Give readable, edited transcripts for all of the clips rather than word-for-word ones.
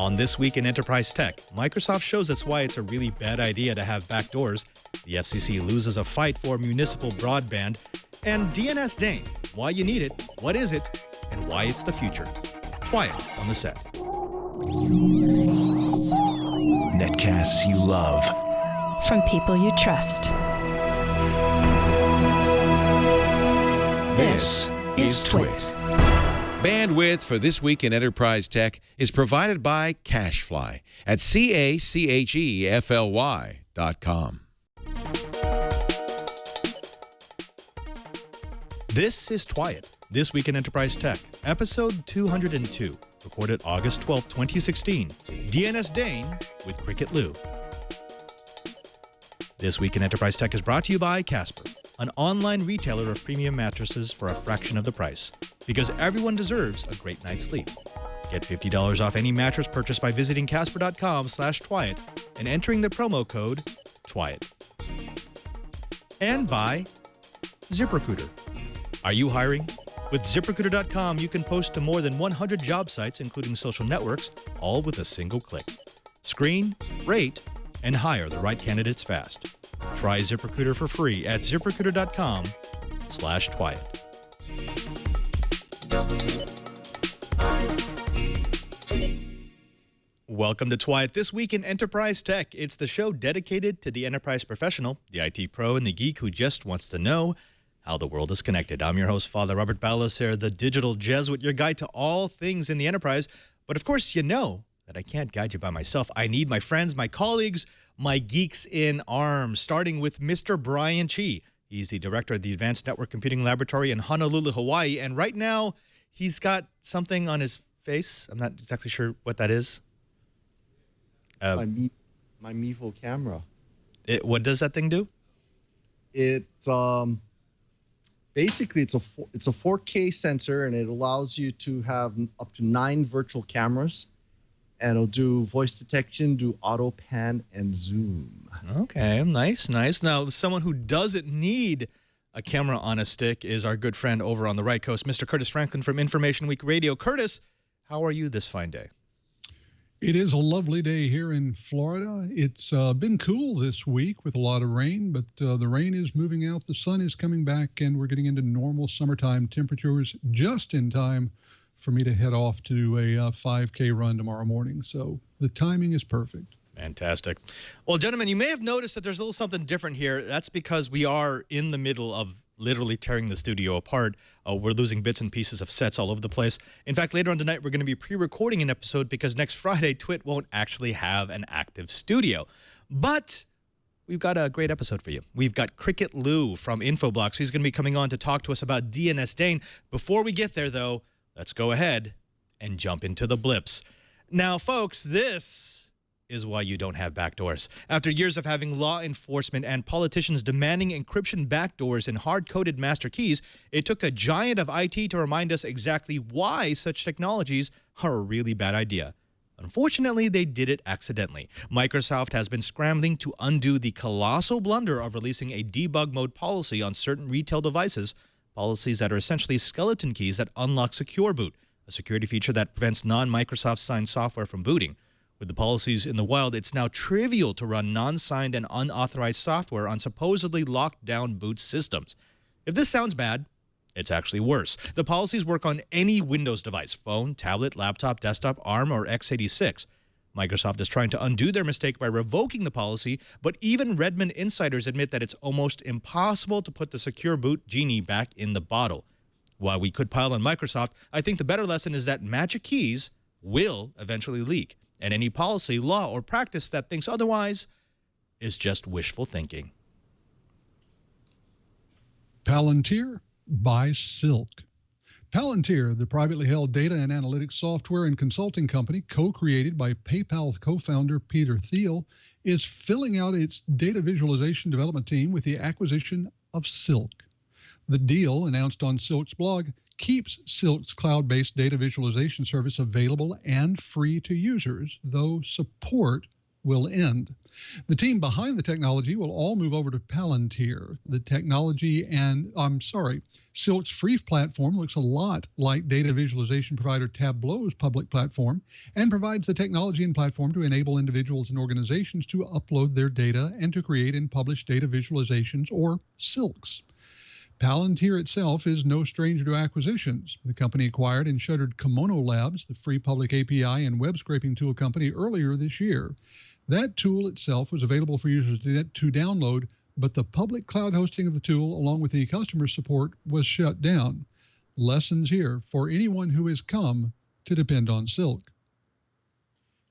On This Week in Enterprise Tech, Microsoft shows us why it's a really bad idea to have backdoors, the FCC loses a fight for municipal broadband, and DNS DANE, why you need it, what is it, and why it's the future. Try it on the set. Netcasts you love. From people you trust. This is Twit. Bandwidth for This Week in Enterprise Tech is provided by CacheFly at CACHEFLY.com. This is Twiet, This Week in Enterprise Tech, episode 202, recorded August 12, 2016. DNS DANE with Cricket Liu. This Week in Enterprise Tech is brought to you by Casper, an online retailer of premium mattresses for a fraction of the price, because everyone deserves a great night's sleep. Get $50 off any mattress purchased by visiting casper.com/Twiet and entering the promo code Twiet. And by ZipRecruiter. Are you hiring? With ZipRecruiter.com, you can post to more than 100 job sites, including social networks, all with a single click. Screen, rate, and hire the right candidates fast. Try ZipRecruiter for free at ZipRecruiter.com/Twiet. Welcome to Twiet, This Week in Enterprise Tech. It's the show dedicated to the enterprise professional, the IT pro, and the geek who just wants to know how the world is connected. I'm your host, Father Robert Ballecer, the digital Jesuit, your guide to all things in the enterprise. But of course, you know that I can't guide you by myself. I need my friends, my colleagues, my geeks in arms, starting with Mr. Brian Chee. He's the director of the Advanced Network Computing Laboratory in Honolulu, Hawaii. And right now, he's got something on his face. I'm not exactly sure what that is. My Mevo camera. What does that thing do? Basically, it's a 4K sensor, and it allows you to have up to 9 virtual cameras, and it'll do voice detection, do auto pan, and zoom. Okay, nice, nice. Now, someone who doesn't need a camera on a stick is our good friend over on the right coast, Mr. Curtis Franklin from Information Week Radio. Curtis, how are you this fine day? It is a lovely day here in Florida. It's been cool this week with a lot of rain, but the rain is moving out, the sun is coming back, and we're getting into normal summertime temperatures just in time for me to head off to do a 5K run tomorrow morning. So the timing is perfect. Fantastic. Well, gentlemen, you may have noticed that there's a little something different here. That's because we are in the middle of literally tearing the studio apart. We're losing bits and pieces of sets all over the place. In fact, later on tonight, we're going to be pre-recording an episode because next Friday, Twit won't actually have an active studio. But we've got a great episode for you. We've got Cricket Liu from Infoblox. He's going to be coming on to talk to us about DNS DANE. Before we get there, though, let's go ahead and jump into the blips. Now, folks, this is why you don't have backdoors. After years of having law enforcement and politicians demanding encryption backdoors and hard-coded master keys, it took a giant of IT to remind us exactly why such technologies are a really bad idea. Unfortunately, they did it accidentally. Microsoft has been scrambling to undo the colossal blunder of releasing a debug mode policy on certain retail devices, policies that are essentially skeleton keys that unlock Secure Boot, a security feature that prevents non-Microsoft signed software from booting. With the policies in the wild, it's now trivial to run non-signed and unauthorized software on supposedly locked-down boot systems. If this sounds bad, it's actually worse. The policies work on any Windows device, phone, tablet, laptop, desktop, ARM, or x86. Microsoft is trying to undo their mistake by revoking the policy, but even Redmond insiders admit that it's almost impossible to put the Secure Boot genie back in the bottle. While we could pile on Microsoft, I think the better lesson is that magic keys will eventually leak. And any policy, law, or practice that thinks otherwise is just wishful thinking. Palantir by Silk. Palantir, the privately held data and analytics software and consulting company co-created by PayPal co-founder Peter Thiel, is filling out its data visualization development team with the acquisition of Silk. The deal, announced on Silk's blog, keeps Silk's cloud-based data visualization service available and free to users, though support will end. The team behind the technology will all move over to Palantir. Silk's free platform looks a lot like data visualization provider Tableau's public platform and provides the technology and platform to enable individuals and organizations to upload their data and to create and publish data visualizations, or silks. Palantir itself is no stranger to acquisitions. The company acquired and shuttered Kimono Labs, the free public API and web scraping tool company, earlier this year. That tool itself was available for users to download, but the public cloud hosting of the tool, along with any customer support, was shut down. Lessons here for anyone who has come to depend on Silk.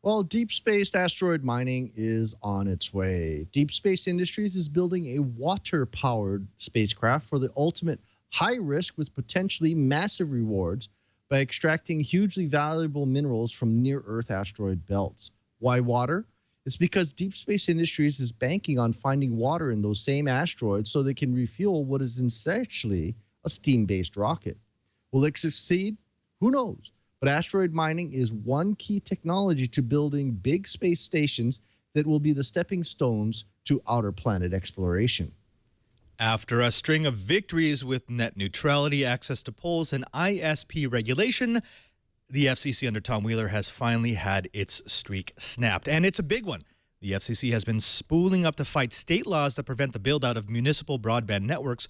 Well, deep space asteroid mining is on its way. Deep Space Industries is building a water-powered spacecraft for the ultimate high risk with potentially massive rewards by extracting hugely valuable minerals from near-Earth asteroid belts. Why water? It's because Deep Space Industries is banking on finding water in those same asteroids so they can refuel what is essentially a steam-based rocket. Will it succeed? Who knows? But asteroid mining is one key technology to building big space stations that will be the stepping stones to outer planet exploration. After a string of victories with net neutrality, access to polls, and ISP regulation, the FCC under Tom Wheeler has finally had its streak snapped. And it's a big one. The FCC has been spooling up to fight state laws that prevent the build-out of municipal broadband networks,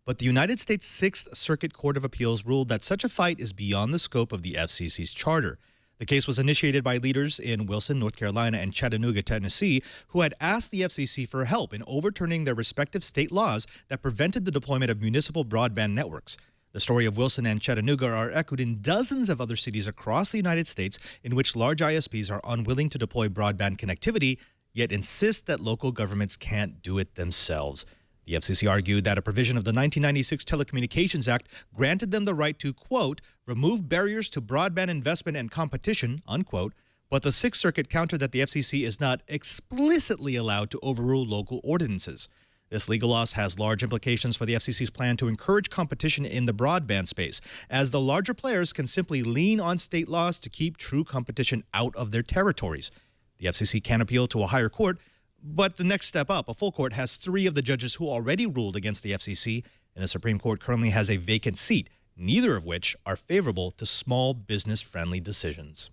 but the United States Sixth Circuit Court of Appeals ruled that such a fight is beyond the scope of the FCC's charter. The case was initiated by leaders in Wilson, North Carolina, and Chattanooga, Tennessee, who had asked the FCC for help in overturning their respective state laws that prevented the deployment of municipal broadband networks. The story of Wilson and Chattanooga are echoed in dozens of other cities across the United States in which large ISPs are unwilling to deploy broadband connectivity, yet insist that local governments can't do it themselves. The FCC argued that a provision of the 1996 Telecommunications Act granted them the right to, quote, remove barriers to broadband investment and competition, unquote, but the Sixth Circuit countered that the FCC is not explicitly allowed to overrule local ordinances. This legal loss has large implications for the FCC's plan to encourage competition in the broadband space, as the larger players can simply lean on state laws to keep true competition out of their territories. The FCC can appeal to a higher court, but the next step up, a full court, has 3 of the judges who already ruled against the FCC, and the Supreme Court currently has a vacant seat, neither of which are favorable to small business-friendly decisions.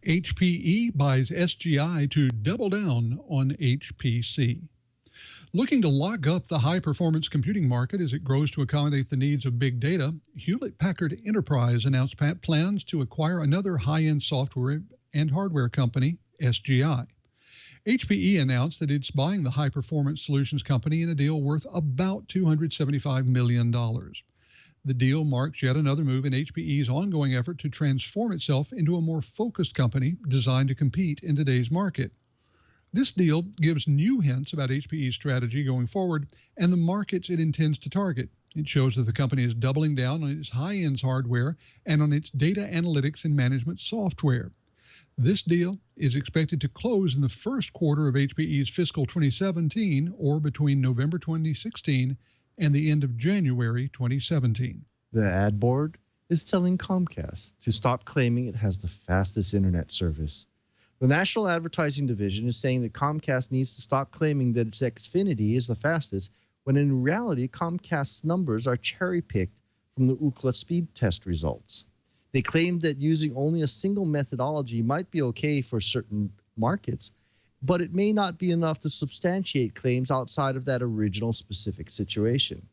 HPE buys SGI to double down on HPC. Looking to lock up the high-performance computing market as it grows to accommodate the needs of big data, Hewlett-Packard Enterprise announced plans to acquire another high-end software and hardware company, SGI. HPE announced that it's buying the high-performance solutions company in a deal worth about $275 million. The deal marks yet another move in HPE's ongoing effort to transform itself into a more focused company designed to compete in today's market. This deal gives new hints about HPE's strategy going forward and the markets it intends to target. It shows that the company is doubling down on its high-end hardware and on its data analytics and management software. This deal is expected to close in the first quarter of HPE's fiscal 2017, or between November 2016 and the end of January 2017. The ad board is telling Comcast to stop claiming it has the fastest internet service. The National Advertising Division is saying that Comcast needs to stop claiming that its Xfinity is the fastest, when in reality, Comcast's numbers are cherry-picked from the Ookla speed test results. They claimed that using only a single methodology might be okay for certain markets, but it may not be enough to substantiate claims outside of that original specific situation.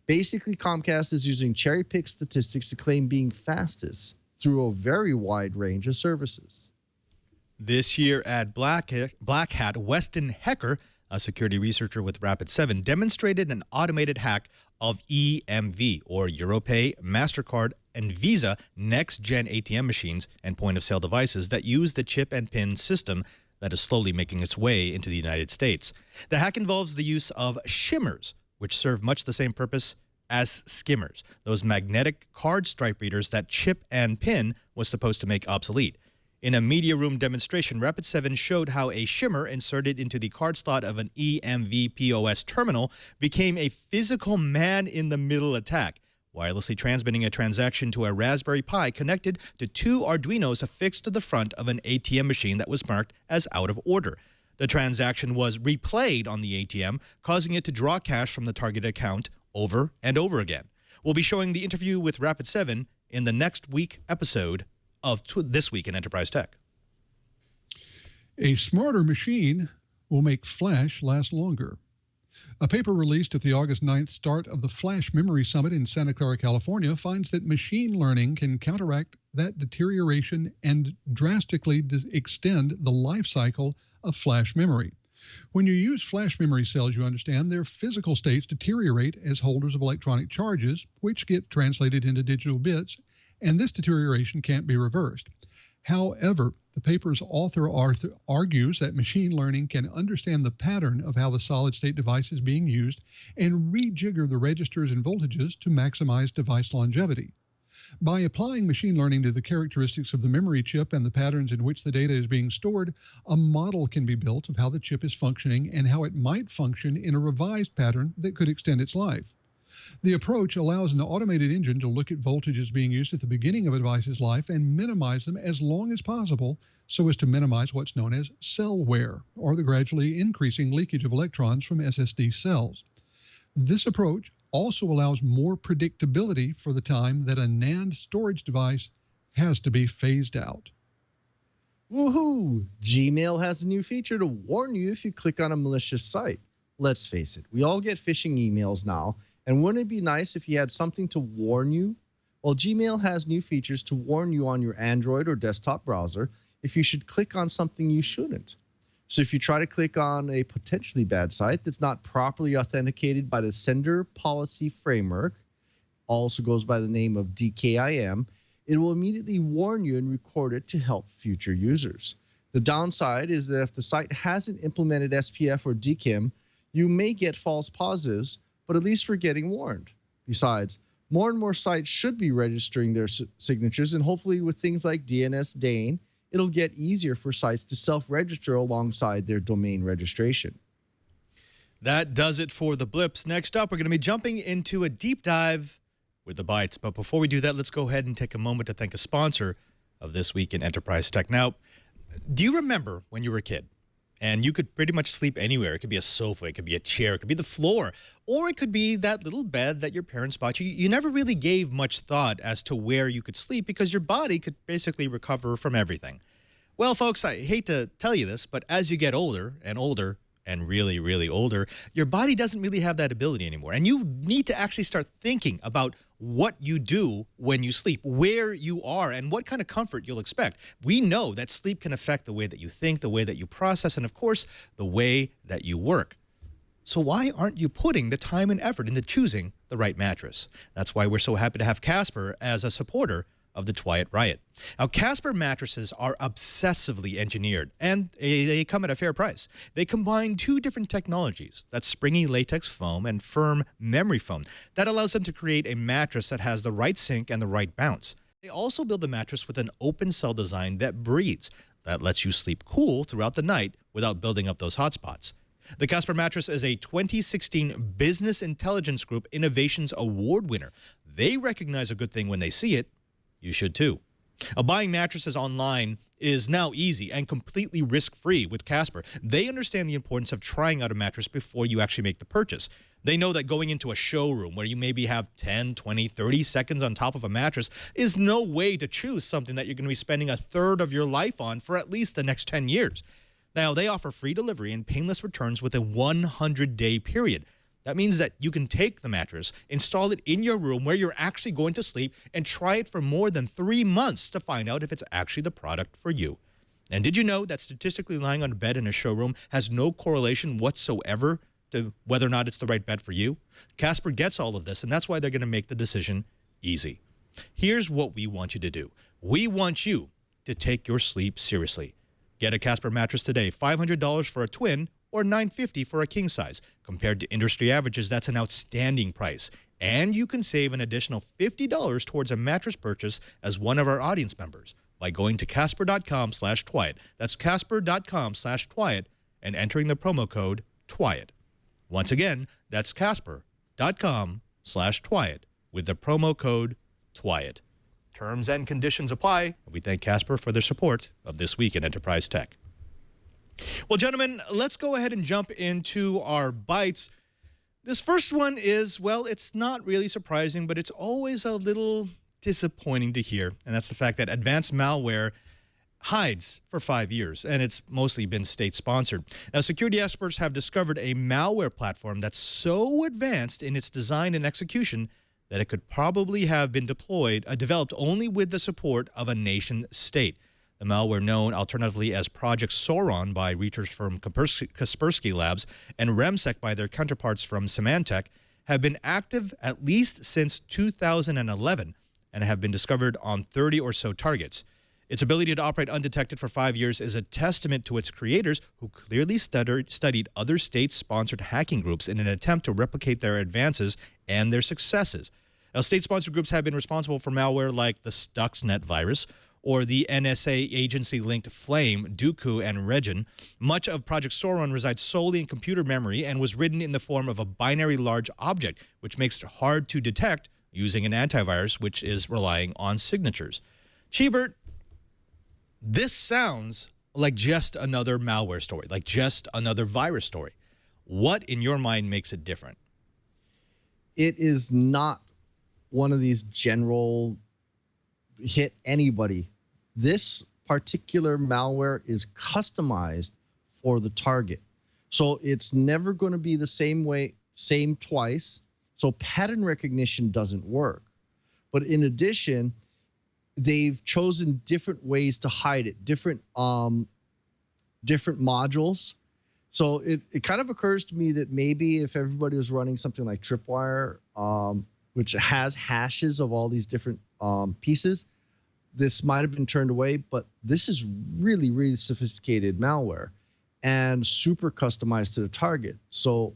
Basically, Comcast is using cherry-picked statistics to claim being fastest through a very wide range of services. This year at Black Hat, Weston Hecker, a security researcher with Rapid7, demonstrated an automated hack of EMV, or Europay, MasterCard, and Visa next-gen ATM machines and point-of-sale devices that use the chip and pin system that is slowly making its way into the United States. The hack involves the use of shimmers, which serve much the same purpose as skimmers, those magnetic card stripe readers that chip and pin was supposed to make obsolete. In a media room demonstration, Rapid7 showed how a shimmer inserted into the card slot of an EMV POS terminal became a physical man-in-the-middle attack. wirelessly transmitting a transaction to a Raspberry Pi connected to 2 Arduinos affixed to the front of an ATM machine that was marked as out of order. The transaction was replayed on the ATM, causing it to draw cash from the target account over and over again. We'll be showing the interview with Rapid7 in the next week episode of This Week in Enterprise Tech. A smarter machine will make flash last longer. A paper released at the August 9th start of the Flash Memory Summit in Santa Clara, California, finds that machine learning can counteract that deterioration and drastically extend the life cycle of flash memory. When you use flash memory cells, you understand their physical states deteriorate as holders of electronic charges, which get translated into digital bits, and this deterioration can't be reversed. However, the paper's author argues that machine learning can understand the pattern of how the solid-state device is being used and rejigger the registers and voltages to maximize device longevity. By applying machine learning to the characteristics of the memory chip and the patterns in which the data is being stored, a model can be built of how the chip is functioning and how it might function in a revised pattern that could extend its life. The approach allows an automated engine to look at voltages being used at the beginning of a device's life and minimize them as long as possible so as to minimize what's known as cell wear, or the gradually increasing leakage of electrons from SSD cells. This approach also allows more predictability for the time that a NAND storage device has to be phased out. Woohoo! Gmail has a new feature to warn you if you click on a malicious site. Let's face it, we all get phishing emails now, and wouldn't it be nice if you had something to warn you? Well, Gmail has new features to warn you on your Android or desktop browser if you should click on something you shouldn't. So if you try to click on a potentially bad site that's not properly authenticated by the Sender Policy Framework, also goes by the name of DKIM, it will immediately warn you and record it to help future users. The downside is that if the site hasn't implemented SPF or DKIM, you may get false positives, but at least we're getting warned. Besides, more and more sites should be registering their signatures, and hopefully with things like DNS DANE, it'll get easier for sites to self-register alongside their domain registration. That does it for the blips. Next up, we're going to be jumping into a deep dive with the bytes. But before we do that, let's go ahead and take a moment to thank a sponsor of This Week in Enterprise Tech. Now, do you remember when you were a kid and you could pretty much sleep anywhere? It could be a sofa, it could be a chair, it could be the floor, or it could be that little bed that your parents bought you. You never really gave much thought as to where you could sleep because your body could basically recover from everything. Well, folks, I hate to tell you this, but as you get older and older and really, really older, your body doesn't really have that ability anymore. And you need to actually start thinking about what you do when you sleep, where you are, and what kind of comfort you'll expect. We know that sleep can affect the way that you think, the way that you process, and of course, the way that you work. So why aren't you putting the time and effort into choosing the right mattress? That's why we're so happy to have Casper as a supporter of the Twiet Riot. Now, Casper mattresses are obsessively engineered, and they come at a fair price. They combine 2 different technologies, that's springy latex foam and firm memory foam, that allows them to create a mattress that has the right sink and the right bounce. They also build the mattress with an open cell design that breathes, that lets you sleep cool throughout the night without building up those hot spots. The Casper mattress is a 2016 Business Intelligence Group Innovations Award winner. They recognize a good thing when they see it. You should too. Buying mattresses online is now easy and completely risk-free with Casper. They understand the importance of trying out a mattress before you actually make the purchase. They know that going into a showroom where you maybe have 10, 20, 30 seconds on top of a mattress is no way to choose something that you're going to be spending a third of your life on for at least the next 10 years. Now, they offer free delivery and painless returns with a 100-day period. That means that you can take the mattress, install it in your room where you're actually going to sleep, and try it for more than 3 months to find out if it's actually the product for you. And did you know that statistically lying on a bed in a showroom has no correlation whatsoever to whether or not it's the right bed for you? Casper gets all of this, and that's why they're going to make the decision easy. Here's what we want you to do. We want you to take your sleep seriously. Get a Casper mattress today, $500 for a twin, or $950 for a king size. Compared to industry averages, that's an outstanding price. And you can save an additional $50 towards a mattress purchase as one of our audience members by going to casper.com/Twiet. That's casper.com/Twiet and entering the promo code Twiet. Once again, that's casper.com/Twiet with the promo code TWIET. Terms and conditions apply. We thank Casper for their support of This Week in Enterprise Tech. Well, gentlemen, let's go ahead and jump into our bites. This first one is, well, it's not really surprising, but it's always a little disappointing to hear, and that's the fact that advanced malware hides for 5 years, and it's mostly been state-sponsored. Now, security experts have discovered a malware platform that's so advanced in its design and execution that it could probably have been developed only with the support of a nation-state. The malware, known alternatively as ProjectSauron by research firm Kaspersky Labs and RemSec by their counterparts from Symantec, have been active at least since 2011 and have been discovered on 30 or so targets. Its ability to operate undetected for 5 years is a testament to its creators, who clearly studied other state-sponsored hacking groups in an attempt to replicate their advances and their successes. Now, state-sponsored groups have been responsible for malware like the Stuxnet virus or the NSA agency-linked Flame, Dooku, and Regin. Much of ProjectSauron resides solely in computer memory and was written in the form of a binary large object, which makes it hard to detect using an antivirus, which is relying on signatures. Cheebert, this sounds like just another malware story, like just another virus story. What, in your mind, makes it different? It is not one of these general hit anybody. This particular malware is customized for the target. So it's never going to be the same way, same twice. So pattern recognition doesn't work. But in addition, they've chosen different ways to hide it, different modules. So it kind of occurs to me that maybe if everybody was running something like Tripwire, which has hashes of all these different pieces, this might have been turned away. But this is really, really sophisticated malware and super customized to the target. So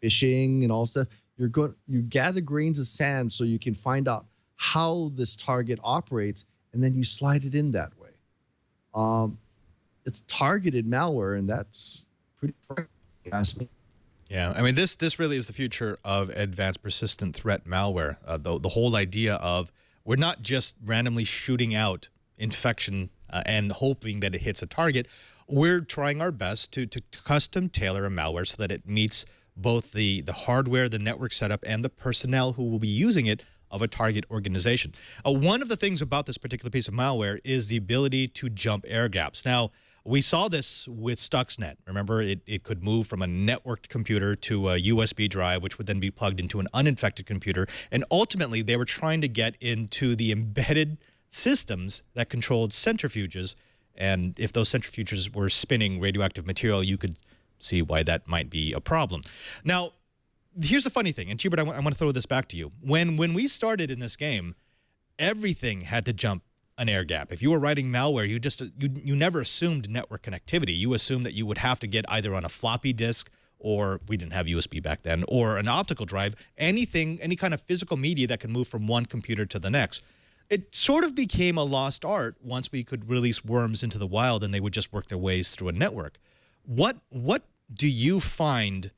phishing and all stuff, you gather grains of sand so you can find out how this target operates, and then you slide it in that way. It's targeted malware, and that's pretty frightening, if you ask me. Yeah, I mean, this really is the future of advanced persistent threat malware. The whole idea of we're not just randomly shooting out infection and hoping that it hits a target. We're trying our best to custom tailor a malware so that it meets both the hardware, the network setup, and the personnel who will be using it of a target organization. One of the things about this particular piece of malware is the ability to jump air gaps. Now, we saw this with Stuxnet. Remember, it could move from a networked computer to a USB drive, which would then be plugged into an uninfected computer. And ultimately, they were trying to get into the embedded systems that controlled centrifuges. And if those centrifuges were spinning radioactive material, you could see why that might be a problem. Now, here's the funny thing, and Hubert, I want to throw this back to you. When we started in this game, everything had to jump an air gap. If you were writing malware, you never assumed network connectivity. You assumed that you would have to get either on a floppy disk, or we didn't have USB back then, or an optical drive, any kind of physical media that can move from one computer to the next. It sort of became a lost art once we could release worms into the wild and they would just work their ways through a network. What do you find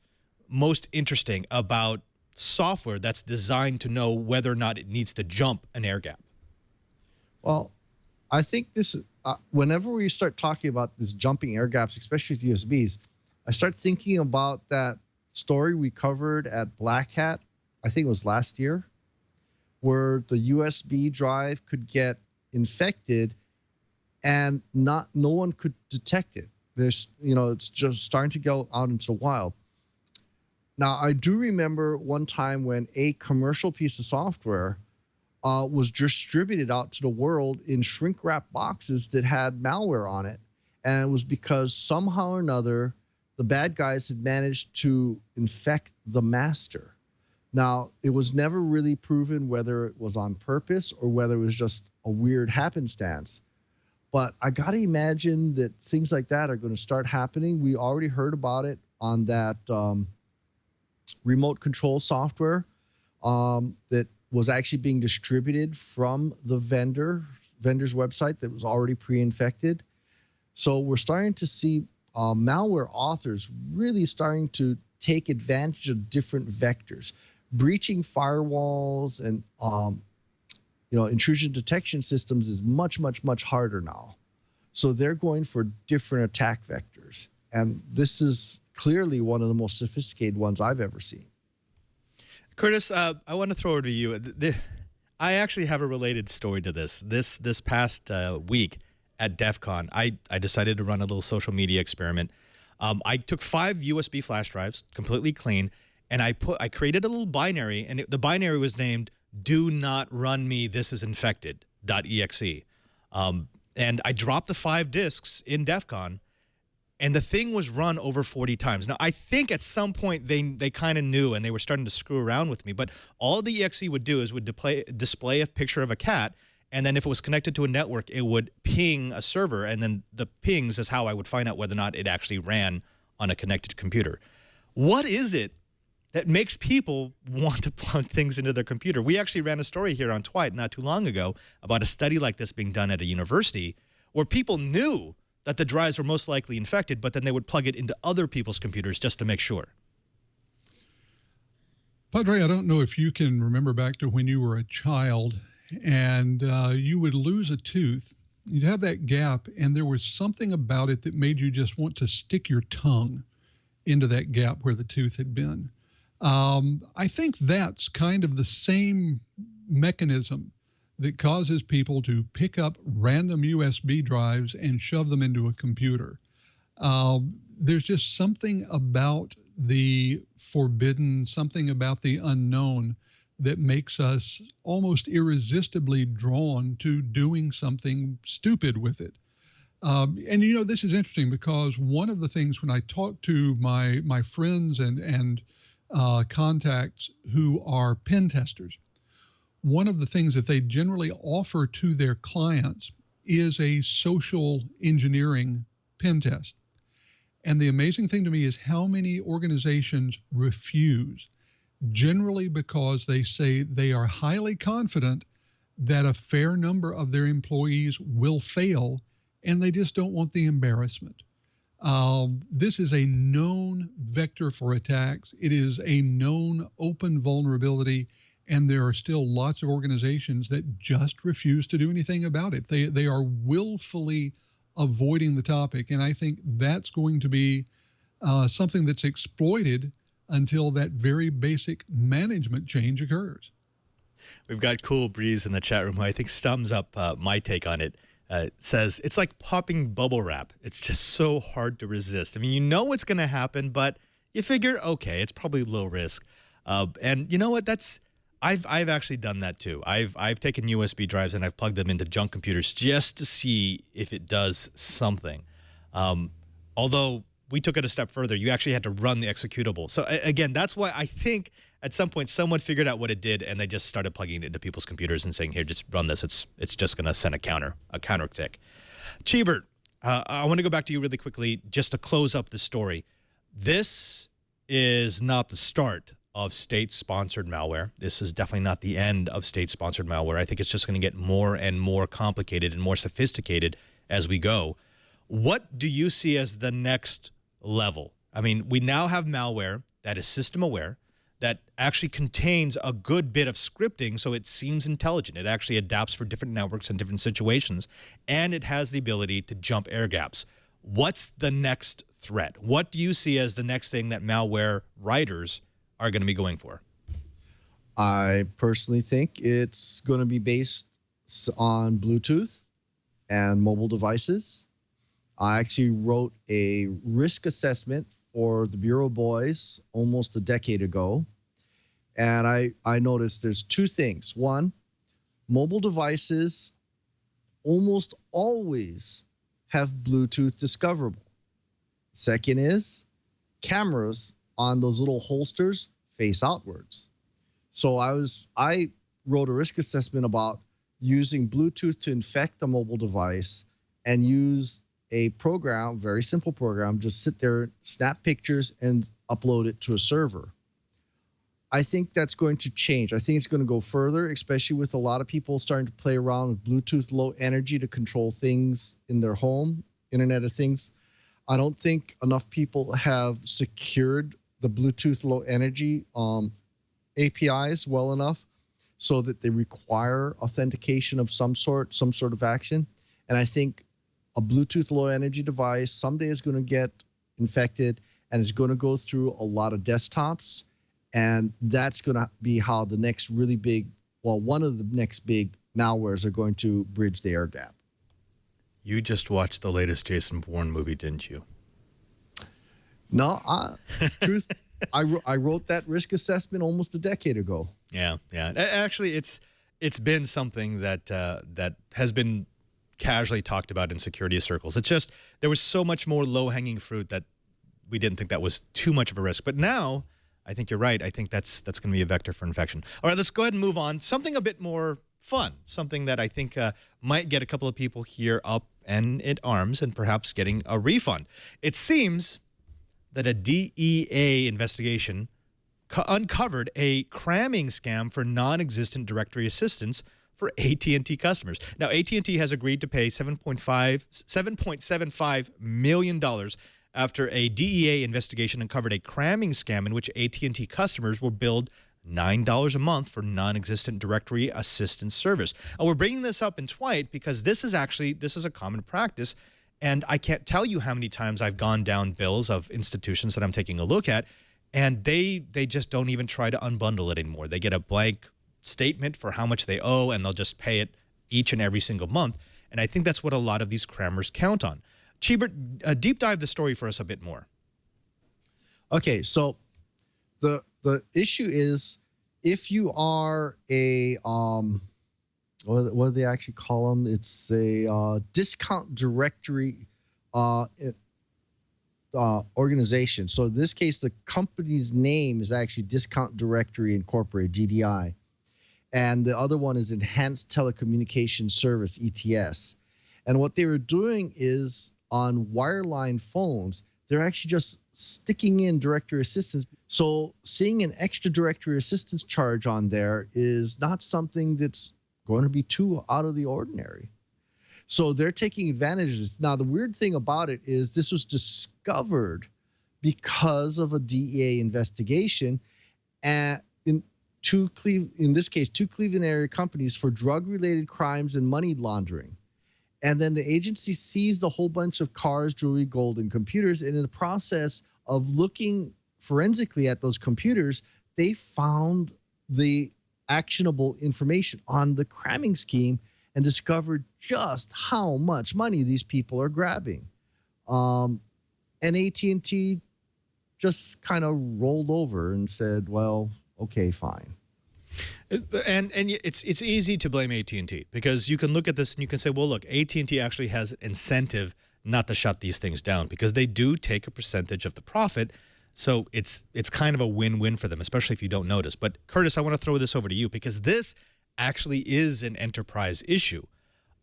most interesting about software that's designed to know whether or not it needs to jump an air gap? Well, I think this, whenever we start talking about this jumping air gaps, especially with USBs, I start thinking about that story we covered at Black Hat, I think it was last year, where the USB drive could get infected and no one could detect it. There's, it's just starting to go out into the wild. Now, I do remember one time when a commercial piece of software was distributed out to the world in shrink-wrap boxes that had malware on it. And it was because somehow or another, the bad guys had managed to infect the master. Now, it was never really proven whether it was on purpose or whether it was just a weird happenstance. But I got to imagine that things like that are going to start happening. We already heard about it on that remote control software that was actually being distributed from the vendor's website that was already pre-infected. So we're starting to see malware authors really starting to take advantage of different vectors. breaching firewalls and intrusion detection systems is much, much, much harder now. So they're going for different attack vectors. And this is clearly one of the most sophisticated ones I've ever seen. Curtis, I want to throw it to you. I actually have a related story to this. This past week at DEF CON, I decided to run a little social media experiment. I took 5 USB flash drives, completely clean, and I created a little binary, and the binary was named "Do not run me. This is infected.exe." And I dropped the 5 disks in DEF CON, and the thing was run over 40 times. Now, I think at some point they kind of knew, and they were starting to screw around with me. But all the exe would do is would display a picture of a cat, and then if it was connected to a network, it would ping a server, and then the pings is how I would find out whether or not it actually ran on a connected computer. What is it that makes people want to plug things into their computer? We actually ran a story here on Twite not too long ago about a study like this being done at a university where people knew that the drives were most likely infected, but then they would plug it into other people's computers just to make sure. Padre, I don't know if you can remember back to when you were a child and you would lose a tooth. You'd have that gap, and there was something about it that made you just want to stick your tongue into that gap where the tooth had been. I think that's kind of the same mechanism that causes people to pick up random USB drives and shove them into a computer. There's just something about the forbidden, something about the unknown that makes us almost irresistibly drawn to doing something stupid with it. And you know, this is interesting because one of the things when I talk to my friends and contacts who are pen testers, one of the things that they generally offer to their clients is a social engineering pen test. And the amazing thing to me is how many organizations refuse, generally because they say they are highly confident that a fair number of their employees will fail, and they just don't want the embarrassment. This is a known vector for attacks. It is a known open vulnerability, and there are still lots of organizations that just refuse to do anything about it. They are willfully avoiding the topic, and I think that's going to be something that's exploited until that very basic management change occurs. We've got Cool Breeze in the chat room who I think sums up my take on it. It says, it's like popping bubble wrap. It's just so hard to resist. I mean, you know what's going to happen, but you figure, okay, it's probably low risk. And you know what? I've actually done that too. I've taken USB drives and I've plugged them into junk computers just to see if it does something. Although we took it a step further, you actually had to run the executable. So again, that's why I think at some point someone figured out what it did and they just started plugging it into people's computers and saying, here, just run this. It's just going to send a counter tick. Cheebert, I want to go back to you really quickly just to close up the story. This is not the start of state-sponsored malware. This is definitely not the end of state-sponsored malware. I think it's just going to get more and more complicated and more sophisticated as we go. What do you see as the next level? I mean, we now have malware that is system-aware, that actually contains a good bit of scripting, so it seems intelligent. It actually adapts for different networks and different situations, and it has the ability to jump air gaps. What's the next threat? What do you see as the next thing that malware writers are going to be going for? I personally think it's going to be based on Bluetooth and mobile devices. I actually wrote a risk assessment for the Bureau boys almost a decade ago. And I noticed there's 2 things. One, mobile devices almost always have Bluetooth discoverable. Second is cameras on those little holsters face outwards. So I wrote a risk assessment about using Bluetooth to infect a mobile device and use a program, very simple program, just sit there, snap pictures, and upload it to a server. I think that's going to change. I think it's going to go further, especially with a lot of people starting to play around with Bluetooth low energy to control things in their home, Internet of Things. I don't think enough people have secured the Bluetooth low energy APIs well enough so that they require authentication of some sort of action. And I think a Bluetooth low energy device someday is going to get infected and it's going to go through a lot of desktops. And that's going to be how the next really big, well, one of the next big malwares are going to bridge the air gap. You just watched the latest Jason Bourne movie, didn't you? No, truth, I wrote that risk assessment almost a decade ago. Yeah, yeah. Actually, it's been something that that has been casually talked about in security circles. It's just there was so much more low-hanging fruit that we didn't think that was too much of a risk. But now, I think you're right. I think that's going to be a vector for infection. All right, let's go ahead and move on. Something a bit more fun, something that I think might get a couple of people here up and at arms and perhaps getting a refund. It seems that a DEA investigation uncovered a cramming scam for non-existent directory assistance for AT&T customers. Now, AT&T has agreed to pay $7.75 million after a DEA investigation uncovered a cramming scam in which AT&T customers were billed $9 a month for non-existent directory assistance service. And we're bringing this up in Twite because this is a common practice. And I can't tell you how many times I've gone down bills of institutions that I'm taking a look at, and they just don't even try to unbundle it anymore. They get a blank statement for how much they owe, and they'll just pay it each and every single month. And I think that's what a lot of these crammers count on. Cheebert, deep dive the story for us a bit more. Okay, so the issue is if you are a what do they actually call them? It's a discount directory organization. So in this case, the company's name is actually Discount Directory Incorporated, DDI. And the other one is Enhanced Telecommunications Service, ETS. And what they were doing is on wireline phones, they're actually just sticking in directory assistance. So seeing an extra directory assistance charge on there is not something that's going to be too out of the ordinary. So they're taking advantage of this. Now, the weird thing about it is this was discovered because of a DEA investigation in this case, two Cleveland area companies for drug-related crimes and money laundering. And then the agency seized a whole bunch of cars, jewelry, gold, and computers. And in the process of looking forensically at those computers, they found the actionable information on the cramming scheme and discovered just how much money these people are grabbing. And AT&T just kind of rolled over and said, well, okay, fine. And it's easy to blame AT&T because you can look at this and you can say, well, look, AT&T actually has incentive not to shut these things down because they do take a percentage of the profit. So it's kind of a win-win for them, especially if you don't notice. But Curtis, I want to throw this over to you because this actually is an enterprise issue.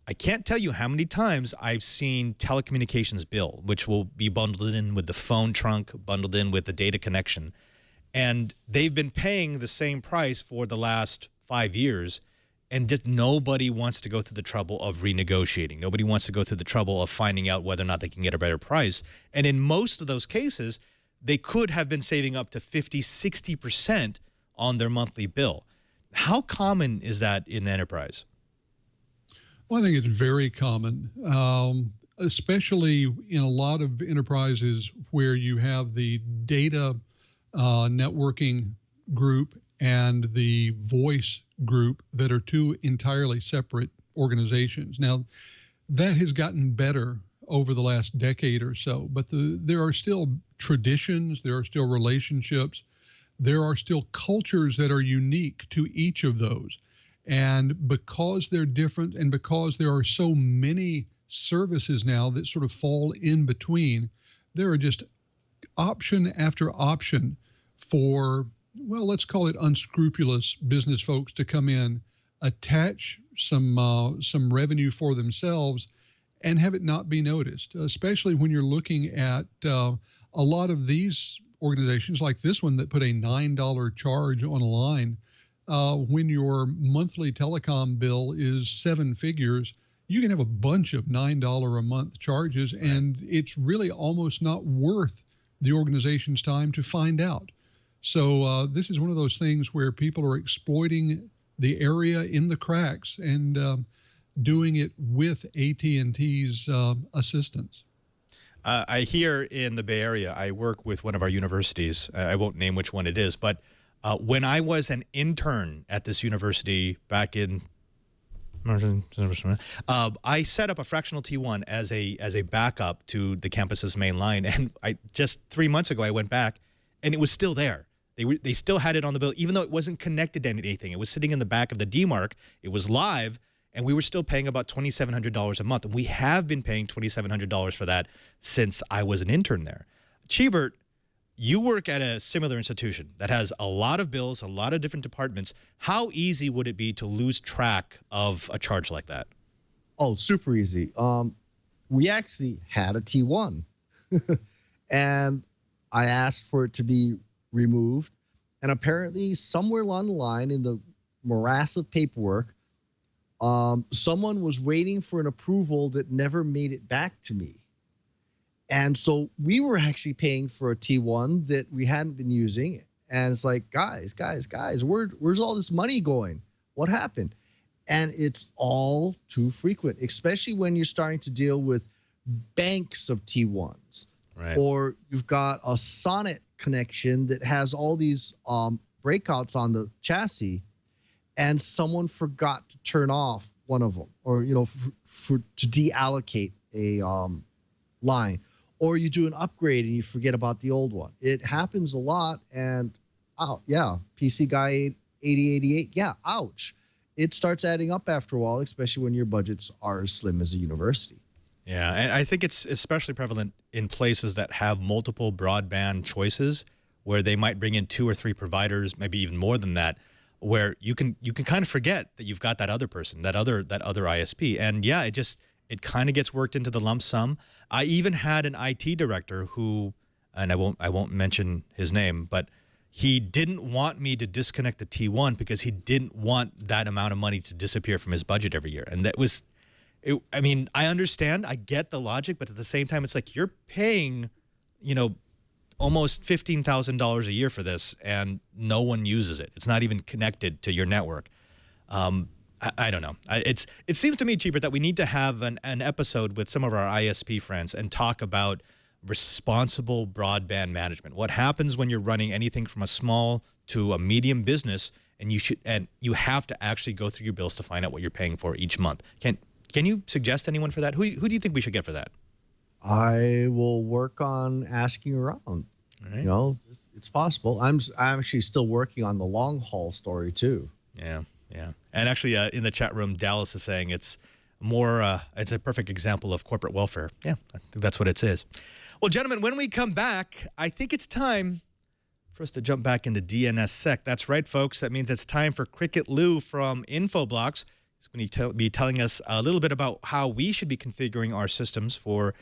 I can't tell you how many times I've seen telecommunications bill, which will be bundled in with the phone trunk, bundled in with the data connection. And they've been paying the same price for the last 5 years, and just nobody wants to go through the trouble of renegotiating. Nobody wants to go through the trouble of finding out whether or not they can get a better price. And in most of those cases, they could have been saving up to 50, 60% on their monthly bill. How common is that in enterprise? Well, I think it's very common, especially in a lot of enterprises where you have the data networking group and the voice group that are two entirely separate organizations. Now, that has gotten better over the last decade or so, but there are still traditions, there are still relationships, there are still cultures that are unique to each of those. And because they're different and because there are so many services now that sort of fall in between, there are just option after option for, well, let's call it unscrupulous business folks to come in, attach some revenue for themselves and have it not be noticed, especially when you're looking at a lot of these organizations like this one that put a $9 charge on a line. When your monthly telecom bill is 7 figures, you can have a bunch of $9 a month charges, and it's really almost not worth the organization's time to find out. So this is one of those things where people are exploiting the area in the cracks and doing it with AT&T's assistance. I hear in the Bay Area, I work with one of our universities. I won't name which one it is, but when I was an intern at this university back in, I set up a fractional T1 as a backup to the campus's main line, and just 3 months ago I went back, and it was still there. They still had it on the bill, even though it wasn't connected to anything. It was sitting in the back of the DMARC. It was live. And we were still paying about $2,700 a month. And we have been paying $2,700 for that since I was an intern there. Chee, you work at a similar institution that has a lot of bills, a lot of different departments. How easy would it be to lose track of a charge like that? Oh, super easy. We actually had a T1. And I asked for it to be removed. And apparently somewhere along the line in the morass of paperwork, someone was waiting for an approval that never made it back to me. And so we were actually paying for a T1 that we hadn't been using. And it's like, guys, where's all this money going? What happened? And it's all too frequent, especially when you're starting to deal with banks of T1s. Right. Or you've got a Sonnet connection that has all these breakouts on the chassis, and someone forgot to turn off one of them, or to deallocate a line, or you do an upgrade and you forget about the old one. It happens a lot, and yeah, PC guy 8088, yeah, ouch. It starts adding up after a while, especially when your budgets are as slim as a university. Yeah, and I think it's especially prevalent in places that have multiple broadband choices, where they might bring in 2 or 3 providers, maybe even more than that, where you can kind of forget that you've got that other person, that other ISP. And yeah, it kind of gets worked into the lump sum. I even had an IT director who, and I won't mention his name, but he didn't want me to disconnect the T1 because he didn't want that amount of money to disappear from his budget every year. And that was, I mean, I understand, I get the logic, but at the same time, it's like you're paying, almost $15,000 a year for this, and no one uses it. It's not even connected to your network. I don't know. It seems to me, Chee, that we need to have an episode with some of our ISP friends and talk about responsible broadband management. What happens when you're running anything from a small to a medium business, and you have to actually go through your bills to find out what you're paying for each month. Can you suggest anyone for that? Who do you think we should get for that? I will work on asking around. Right. It's possible. I'm actually still working on the long haul story too. Yeah. And actually, in the chat room, Dallas is saying it's more. It's a perfect example of corporate welfare. Yeah, I think that's what it is. Well, gentlemen, when we come back, I think it's time for us to jump back into DNSSEC. That's right, folks. That means it's time for Cricket Liu from Infoblox. He's going to be telling us a little bit about how we should be configuring our systems for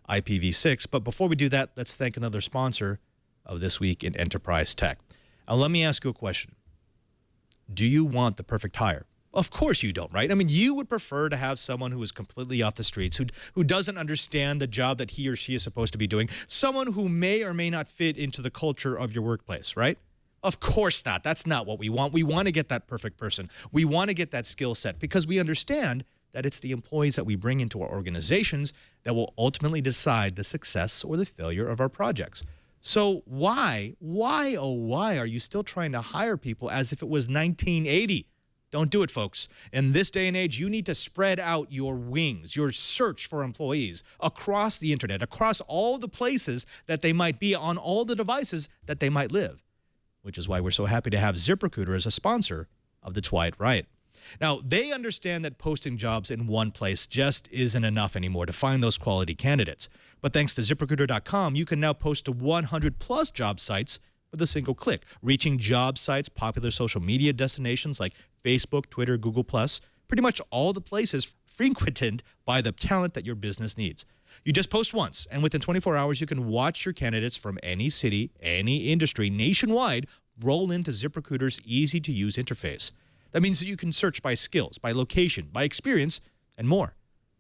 IPv6. But before we do that, let's thank another sponsor of This Week in Enterprise Tech. Now, let me ask you a question. Do you want the perfect hire? Of course you don't, right? I mean, you would prefer to have someone who is completely off the streets, who doesn't understand the job that he or she is supposed to be doing, someone who may or may not fit into the culture of your workplace, right? Of course not. That's not what we want. We want to get that perfect person. We want to get that skill set because we understand that it's the employees that we bring into our organizations that will ultimately decide the success or the failure of our projects. So why are you still trying to hire people as if it was 1980? Don't do it, folks. In this day and age, you need to spread out your wings, your search for employees across the internet, across all the places that they might be on all the devices that they might live, which is why we're so happy to have ZipRecruiter as a sponsor of the Twilight Riot. Now, they understand that posting jobs in one place just isn't enough anymore to find those quality candidates. But thanks to ZipRecruiter.com, you can now post to 100+ job sites with a single click, reaching job sites, popular social media destinations like Facebook, Twitter, Google+, pretty much all the places frequented by the talent that your business needs. You just post once, and within 24 hours, you can watch your candidates from any city, any industry, nationwide, roll into ZipRecruiter's easy-to-use interface. That means that you can search by skills, by location, by experience, and more.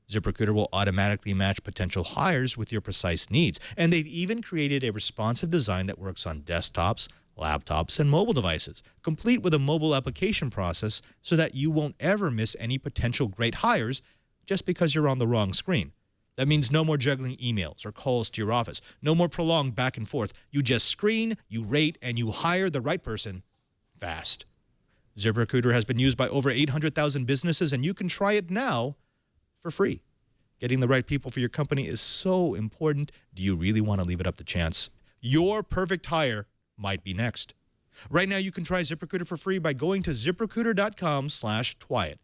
ZipRecruiter will automatically match potential hires with your precise needs. And they've even created a responsive design that works on desktops, laptops, and mobile devices, complete with a mobile application process so that you won't ever miss any potential great hires just because you're on the wrong screen. That means no more juggling emails or calls to your office, no more prolonged back and forth. You just screen, you rate, and you hire the right person fast. ZipRecruiter has been used by over 800,000 businesses, and you can try it now for free. Getting the right people for your company is so important. Do you really want to leave it up to chance? Your perfect hire might be next. Right now, you can try ZipRecruiter for free by going to ZipRecruiter.com/Twyit.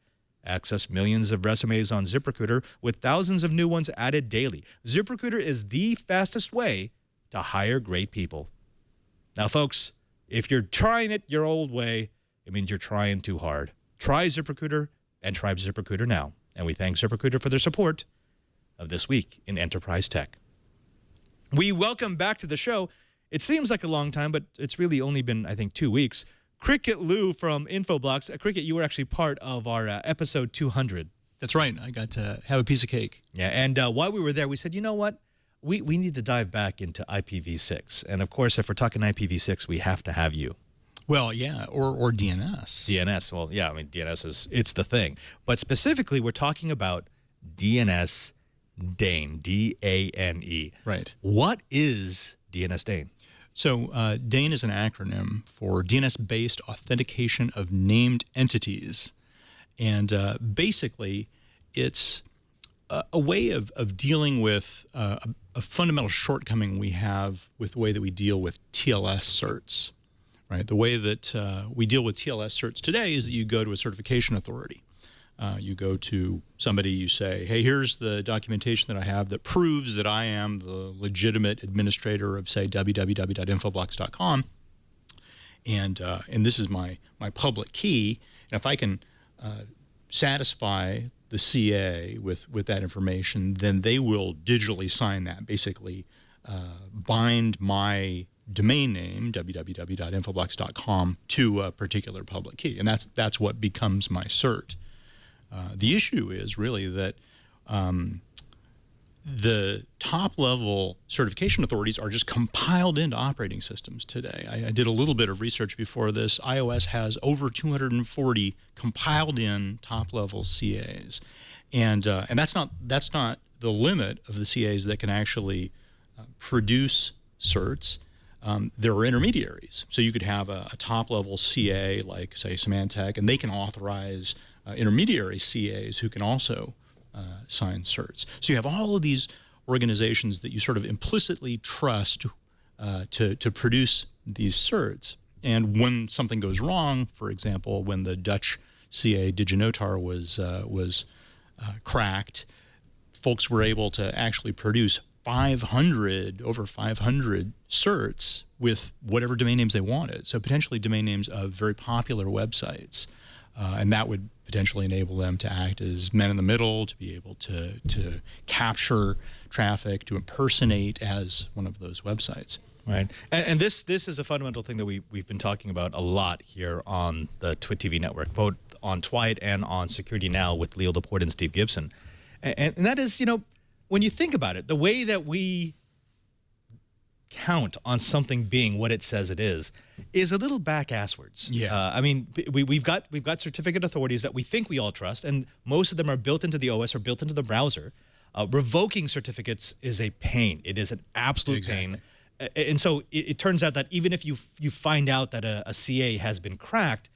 Access millions of resumes on ZipRecruiter with thousands of new ones added daily. ZipRecruiter is the fastest way to hire great people. Now, folks, if you're trying it your old way, it means you're trying too hard. Try ZipRecruiter and try ZipRecruiter now. And we thank ZipRecruiter for their support of This Week in Enterprise Tech. We welcome back to the show. It seems like a long time, but it's really only been, I think, 2 weeks. Cricket Liu from Infoblox. Cricket, you were actually part of our episode 200. That's right. I got to have a piece of cake. Yeah, and while we were there, we said, you know what? We need to dive back into IPv6. And, of course, if we're talking IPv6, we have to have you. Well, yeah, or DNS. DNS. Well, yeah, I mean, DNS it's the thing. But specifically, we're talking about DNS DANE, D-A-N-E. Right. What is DNS DANE? So DANE is an acronym for DNS-based authentication of named entities. And basically, it's a way of dealing with a fundamental shortcoming we have with the way that we deal with TLS certs. Right? The way that we deal with TLS certs today is that you go to a certification authority. You go to somebody, you say, hey, here's the documentation that I have that proves that I am the legitimate administrator of, say, www.infoblox.com, and this is my public key. And if I can satisfy the CA with that information, then they will digitally sign that, basically bind my domain name, www.infoblox.com, to a particular public key. And that's what becomes my cert. The issue is really that the top-level certification authorities are just compiled into operating systems today. I did a little bit of research before this. iOS has over 240 compiled-in top-level CAs, and that's not the limit of the CAs that can actually produce certs. There are intermediaries. So you could have a top-level CA like, say, Symantec, and they can authorize intermediary CAs who can also sign certs. So you have all of these organizations that you sort of implicitly trust to produce these certs. And when something goes wrong, for example, when the Dutch CA DigiNotar was cracked, folks were able to actually produce over 500 certs with whatever domain names they wanted. So potentially domain names of very popular websites. And that would potentially enable them to act as men in the middle, to be able to capture traffic, to impersonate as one of those websites. Right. And this is a fundamental thing that we've been talking about a lot here on the Twit TV network, both on Twyit and on Security Now with Leo Laporte and Steve Gibson. And that is, you know, when you think about it, the way that we count on something being what it says it is a little back-asswards. Yeah. I mean, we've got certificate authorities that we think we all trust, and most of them are built into the OS or built into the browser. Revoking certificates is a pain. It is an absolute pain. And so it turns out that even if you find out that a CA has been cracked,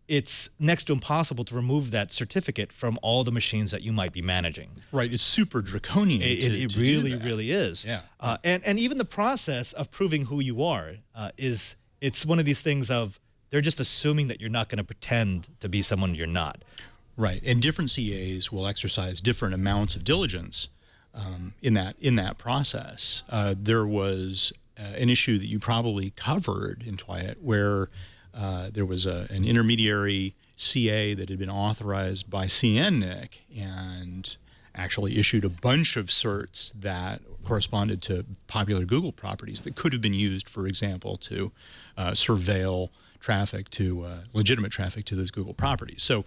it's next to impossible to remove that certificate from all the machines that you might be managing. Right. It's super draconian. It really is. Yeah. And even the process of proving who you are it's one of these things of they're just assuming that you're not going to pretend to be someone you're not. Right. And different CAs will exercise different amounts of diligence in that process. There was an issue that you probably covered in Twyit where there was an intermediary CA that had been authorized by CNNIC and actually issued a bunch of certs that corresponded to popular Google properties that could have been used, for example, to surveil traffic to legitimate traffic to those Google properties. So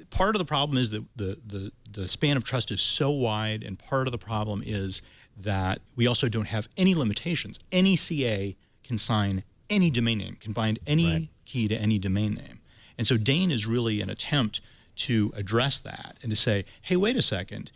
part of the problem is that the span of trust is so wide, and part of the problem is that we also don't have any limitations. Any CA can sign any domain name, can bind any Right. key to any domain name. And so DANE is really an attempt to address that and to say, hey, wait a second,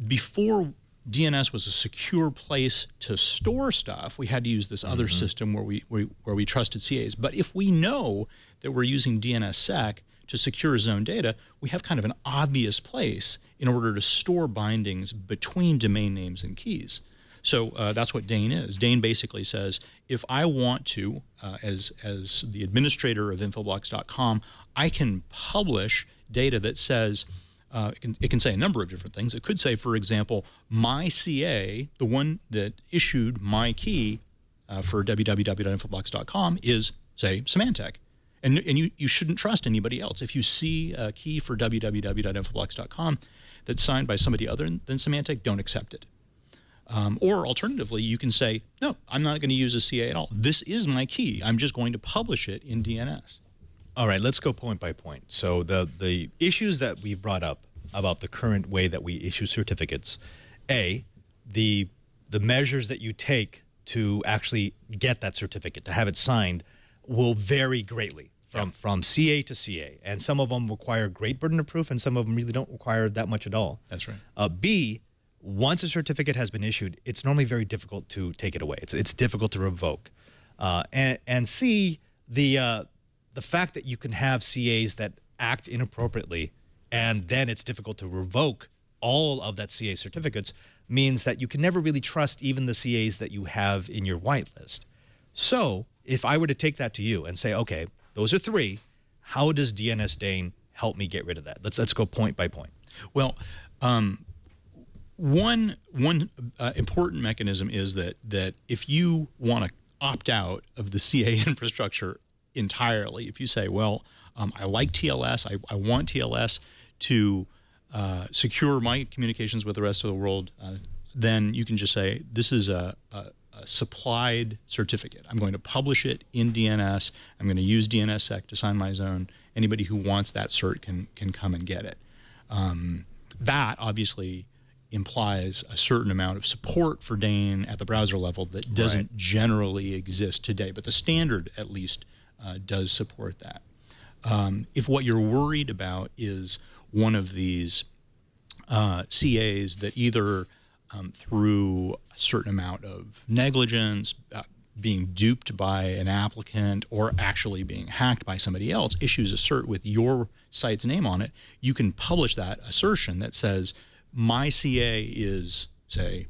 before DNS was a secure place to store stuff, we had to use this other system where we trusted CAs. But if we know that we're using DNSSEC to secure zone data, we have kind of an obvious place in order to store bindings between domain names and keys. So that's what DANE is. DANE basically says, if I want to, as the administrator of Infoblox.com, I can publish data that says, it can say a number of different things. It could say, for example, my CA, the one that issued my key for www.infoblox.com is, say, Symantec. And you shouldn't trust anybody else. If you see a key for www.infoblox.com that's signed by somebody other than Symantec, don't accept it. Or alternatively, you can say, no, I'm not going to use a CA at all. This is my key. I'm just going to publish it in DNS. All right, let's go point by point. So the issues that we've brought up about the current way that we issue certificates, A, the measures that you take to actually get that certificate, to have it signed, will vary greatly from CA to CA. And some of them require great burden of proof, and some of them really don't require that much at all. That's right. B, once a certificate has been issued, it's normally very difficult to take it away. It's difficult to revoke. And C, the fact that you can have CAs that act inappropriately and then it's difficult to revoke all of that CA certificates means that you can never really trust even the CAs that you have in your whitelist. So if I were to take that to you and say, okay, those are 3, how does DNS DANE help me get rid of that? Let's go point by point. Well, one important mechanism is that if you want to opt out of the CA infrastructure entirely, if you say, well, I like TLS, I want TLS to secure my communications with the rest of the world, then you can just say, this is a supplied certificate. I'm going to publish it in DNS. I'm going to use DNSSEC to sign my zone. Anybody who wants that cert can come and get it. That obviously implies a certain amount of support for DANE at the browser level that doesn't generally exist today, but the standard at least does support that. If what you're worried about is one of these CAs that either through a certain amount of negligence, being duped by an applicant, or actually being hacked by somebody else, issues a cert with your site's name on it, you can publish that assertion that says, my CA is, say,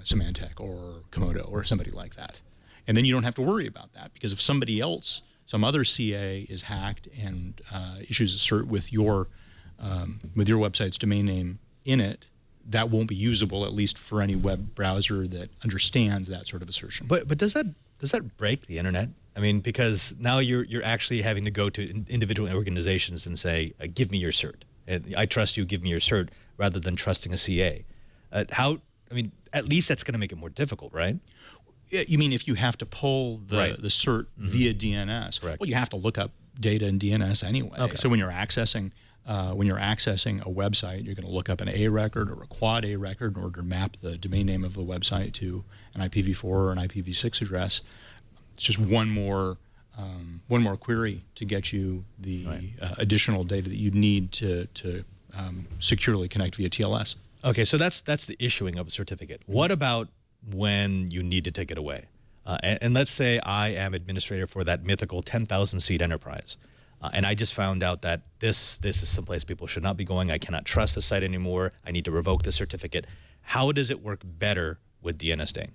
Symantec or Komodo or somebody like that. And then you don't have to worry about that, because if somebody else, some other CA is hacked and issues a cert with your website's domain name in it, that won't be usable, at least for any web browser that understands that sort of assertion. But does that break the internet? I mean, because now you're actually having to go to individual organizations and say, give me your cert. And I trust you, give me your cert, rather than trusting a CA. I mean, at least that's going to make it more difficult, right? You mean if you have to pull the cert via DNS? Correct. Well, you have to look up data in DNS anyway. Okay. So when you're accessing a website, you're going to look up an A record or a quad A record in order to map the domain name of the website to an IPv4 or an IPv6 address. It's just one more query to get you the additional data that you need to securely connect via TLS. Okay, so that's the issuing of a certificate. What about when you need to take it away? And let's say I am administrator for that mythical 10,000-seat enterprise. And I just found out that this is someplace people should not be going. I cannot trust the site anymore. I need to revoke the certificate. How does it work better with DNS DANE?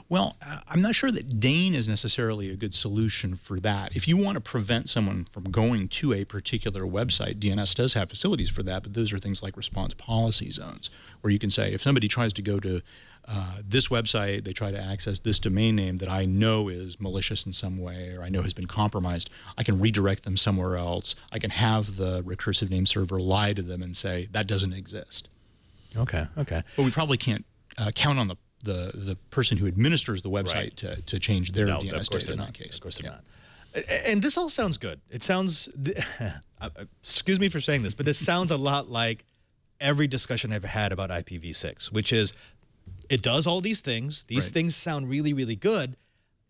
Well, I'm not sure that DANE is necessarily a good solution for that. If you want to prevent someone from going to a particular website, DNS does have facilities for that, but those are things like response policy zones, where you can say, if somebody tries to go to this website, they try to access this domain name that I know is malicious in some way, or I know has been compromised, I can redirect them somewhere else. I can have the recursive name server lie to them and say, that doesn't exist. Okay. But we probably can't count on the person who administers the website to change their DNS data in that case. Of course they're not. And this all sounds good. It sounds, excuse me for saying this, but this sounds a lot like every discussion I've had about IPv6, which is, it does all these things. These things sound really, really good.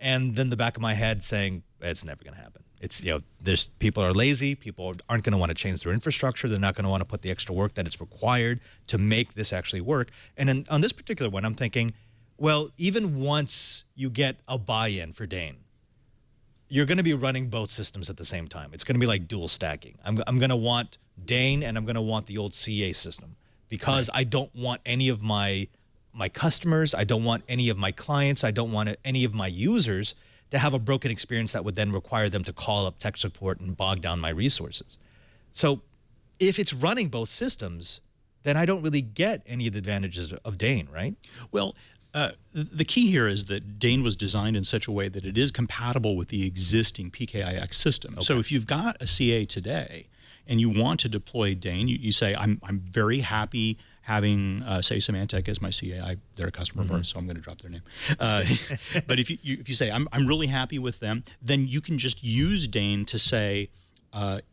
and then the back of my head saying it's never going to happen. It's, there's people are lazy. People aren't going to want to change their infrastructure. They're not going to want to put the extra work that is required to make this actually work. And on this particular one, I'm thinking, well, even once you get a buy-in for Dane, you're going to be running both systems at the same time. It's going to be like dual stacking. I'm going to want Dane and I'm going to want the old CA system because I don't want any of my customers. I don't want any of my clients. I don't want any of my users to have a broken experience that would then require them to call up tech support and bog down my resources. So if it's running both systems, then I don't really get any of the advantages of Dane, right? Well, the key here is that Dane was designed in such a way that it is compatible with the existing PKIX system. Okay. So if you've got a CA today and you want to deploy Dane, you say, I'm very happy having, say, Symantec as my CA. They're a customer of ours, so I'm going to drop their name. But if you say, I'm really happy with them, then you can just use Dane to say,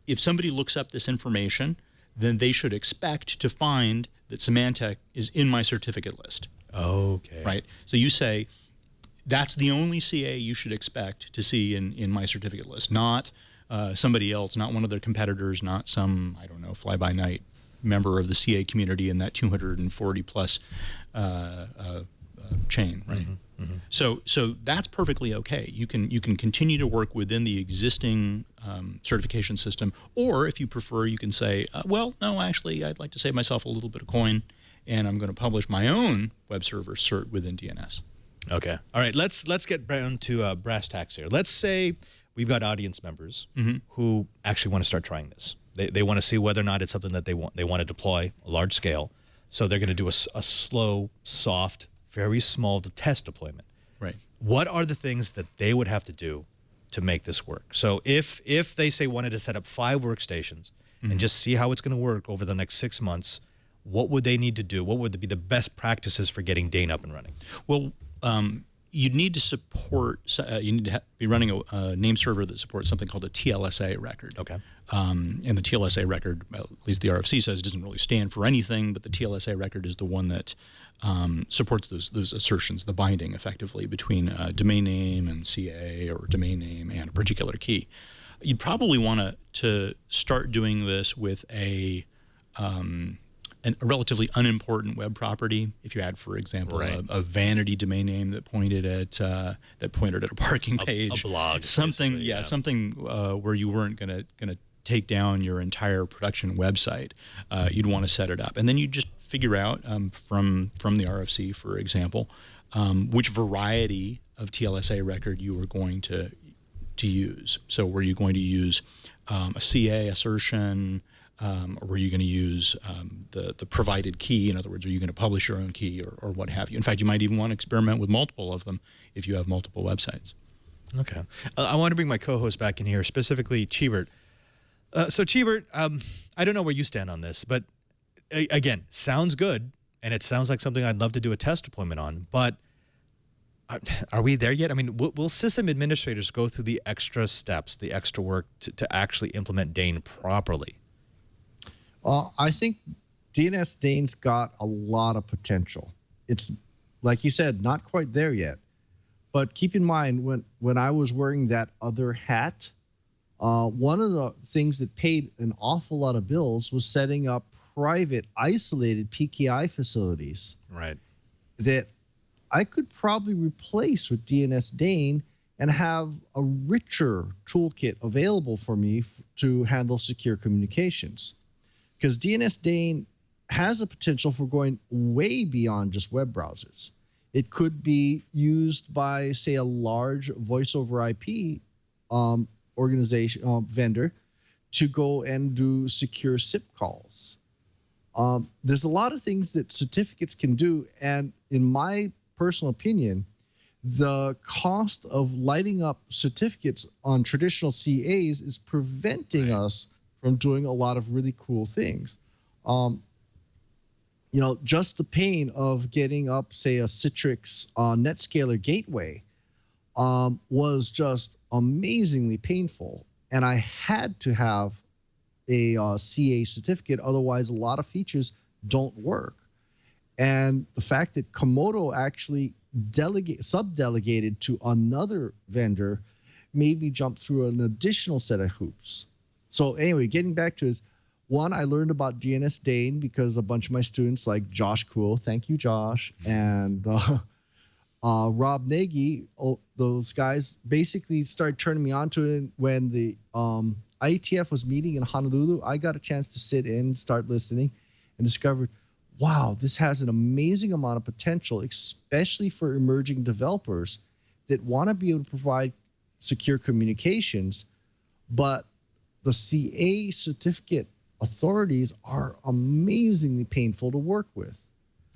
if somebody looks up this information, then they should expect to find that Symantec is in my certificate list. Okay. Right? So you say, that's the only CA you should expect to see in my certificate list, not somebody else, not one of their competitors, not some, I don't know, fly-by-night member of the CA community in that 240 plus chain, right? Mm-hmm, mm-hmm. So that's perfectly okay. You can continue to work within the existing certification system, or if you prefer, you can say, well, no, actually, I'd like to save myself a little bit of coin, and I'm going to publish my own web server cert within DNS. Okay. All right. Let's get down to brass tacks here. Let's say we've got audience members who actually want to start trying this. They want to see whether or not it's something that they want to deploy a large scale. So they're going to do a slow, soft, very small test deployment. Right. What are the things that they would have to do to make this work? So if they say wanted to set up 5 workstations and just see how it's going to work over the next 6 months, what would they need to do? What would be the best practices for getting Dane up and running? Well, you'd need to support, you need to be running a name server that supports something called a TLSA record. Okay. And the TLSA record, well, at least the RFC says, it doesn't really stand for anything, but the TLSA record is the one that supports those assertions, the binding effectively between domain name and CA, or domain name and a particular key. You'd probably want to start doing this with a relatively unimportant web property. If you had, for example, a vanity domain name that pointed at a parking page, a blog, something, something where you weren't gonna take down your entire production website, you'd want to set it up, and then you just figure out from the RFC, for example, which variety of TLSA record you are going to use. So were you going to use a CA assertion? Or were you going to use the provided key? In other words, are you going to publish your own key or what have you? In fact, you might even want to experiment with multiple of them if you have multiple websites. Okay. I want to bring my co-host back in here, specifically Chee. So Chee, I don't know where you stand on this, but again, sounds good, and it sounds like something I'd love to do a test deployment on, but are we there yet? I mean, will system administrators go through the extra steps, the extra work to actually implement Dane properly? I think DNS Dane's got a lot of potential. It's, like you said, not quite there yet. But keep in mind, when I was wearing that other hat, one of the things that paid an awful lot of bills was setting up private, isolated PKI facilities. Right. That I could probably replace with DNS Dane and have a richer toolkit available for me to handle secure communications. Because DNS Dane has a potential for going way beyond just web browsers. It could be used by, say, a large voice over IP organization vendor to go and do secure SIP calls. There's a lot of things that certificates can do, and in my personal opinion, the cost of lighting up certificates on traditional CAs is preventing us from doing a lot of really cool things. You know, just the pain of getting up, say, a Citrix NetScaler gateway was just amazingly painful. And I had to have a CA certificate, otherwise a lot of features don't work. And the fact that Komodo actually sub-delegated to another vendor made me jump through an additional set of hoops. So anyway, getting back to his, one, I learned about DNS DANE because a bunch of my students like Josh Cool, thank you, Josh, and Rob Nagy, those guys basically started turning me on to it when the IETF was meeting in Honolulu. I got a chance to sit in, start listening, and discovered, wow, this has an amazing amount of potential, especially for emerging developers that want to be able to provide secure communications, but the CA certificate authorities are amazingly painful to work with.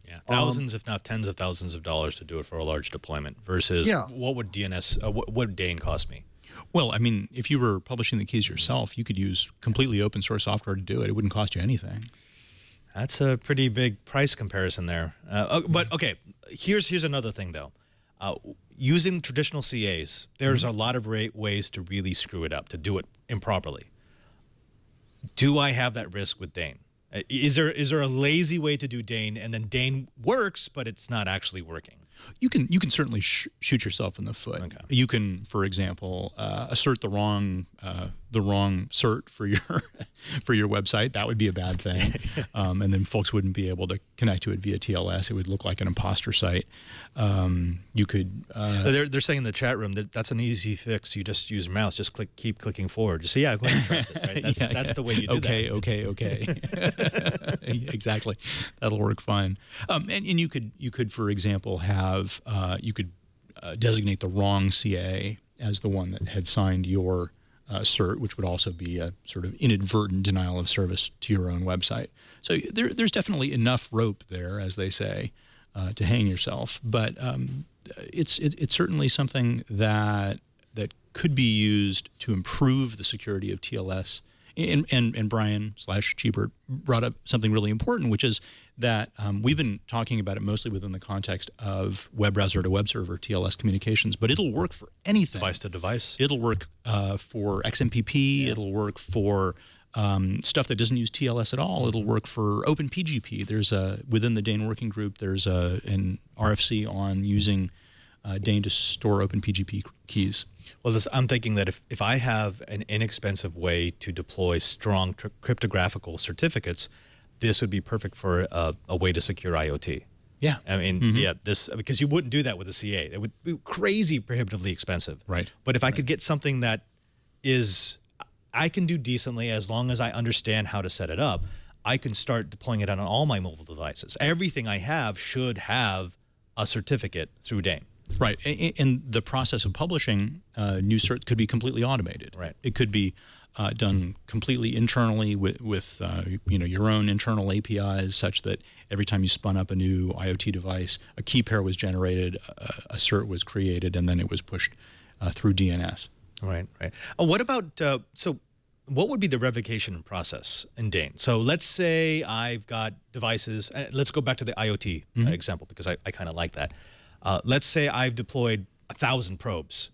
Yeah, thousands, if not tens of thousands of dollars to do it for a large deployment versus what would what would DANE cost me? Well, I mean, if you were publishing the keys yourself, you could use completely open source software to do it. It wouldn't cost you anything. That's a pretty big price comparison there. But okay, here's another thing though. Using traditional CAs, there's a lot of ways to really screw it up, to do it improperly. Do I have that risk with DANE? Is there a lazy way to do DANE and then DANE works, but it's not actually working? You can certainly shoot yourself in the foot. Okay. You can, for example, assert the wrong cert for your for your website. That would be a bad thing, and then folks wouldn't be able to connect to it via TLS. It would look like an imposter site. You could. They're saying in the chat room that that's an easy fix. You just use mouse. Just keep clicking forward. Just say, yeah, go ahead and trust it. Right? That's the way you do that. Okay. Exactly. That'll work fine. And you could, for example, have you could designate the wrong CA as the one that had signed your cert, which would also be a sort of inadvertent denial of service to your own website. So there's definitely enough rope there, as they say, to hang yourself. But it's certainly something that could be used to improve the security of TLS. And Brian / Chee brought up something really important, which is that we've been talking about it mostly within the context of web browser to web server TLS communications, but it'll work for anything. Device to device. It'll work for XMPP. Yeah. It'll work for stuff that doesn't use TLS at all. It'll work for OpenPGP. There's within the DANE working group, there's an RFC on using DANE to store OpenPGP keys. Well, I'm thinking that if I have an inexpensive way to deploy strong cryptographical certificates, this would be perfect for a way to secure IoT. Yeah. I mean, because you wouldn't do that with a CA. It would be crazy prohibitively expensive. Right. But if I could get something that I can do decently as long as I understand how to set it up, I can start deploying it on all my mobile devices. Everything I have should have a certificate through DANE. Right, and the process of publishing new certs could be completely automated. Right, it could be done completely internally with your own internal APIs, such that every time you spun up a new IoT device, a key pair was generated, a cert was created, and then it was pushed through DNS. Right. What about what would be the revocation process in DANE? So let's say I've got devices. Let's go back to the IoT example because I kind of like that. Let's say I've deployed 1,000 probes,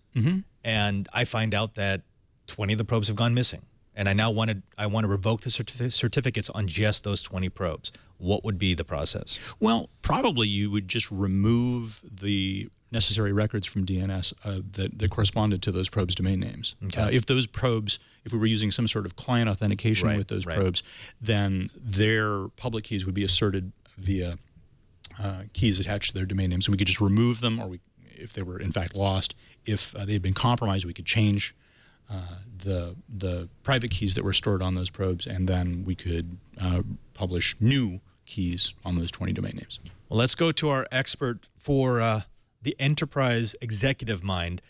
and I find out that 20 of the probes have gone missing, and I now want to revoke the certificates on just those 20 probes. What would be the process? Well, probably you would just remove the necessary records from DNS that corresponded to those probes' domain names. Okay. If those probes, if we were using some sort of client authentication with those probes, then their public keys would be asserted via keys attached to their domain names, and we could just remove them, or if they were in fact lost, if they had been compromised, we could change the private keys that were stored on those probes, and then we could publish new keys on those 20 domain names. Well, let's go to our expert for the enterprise executive mind.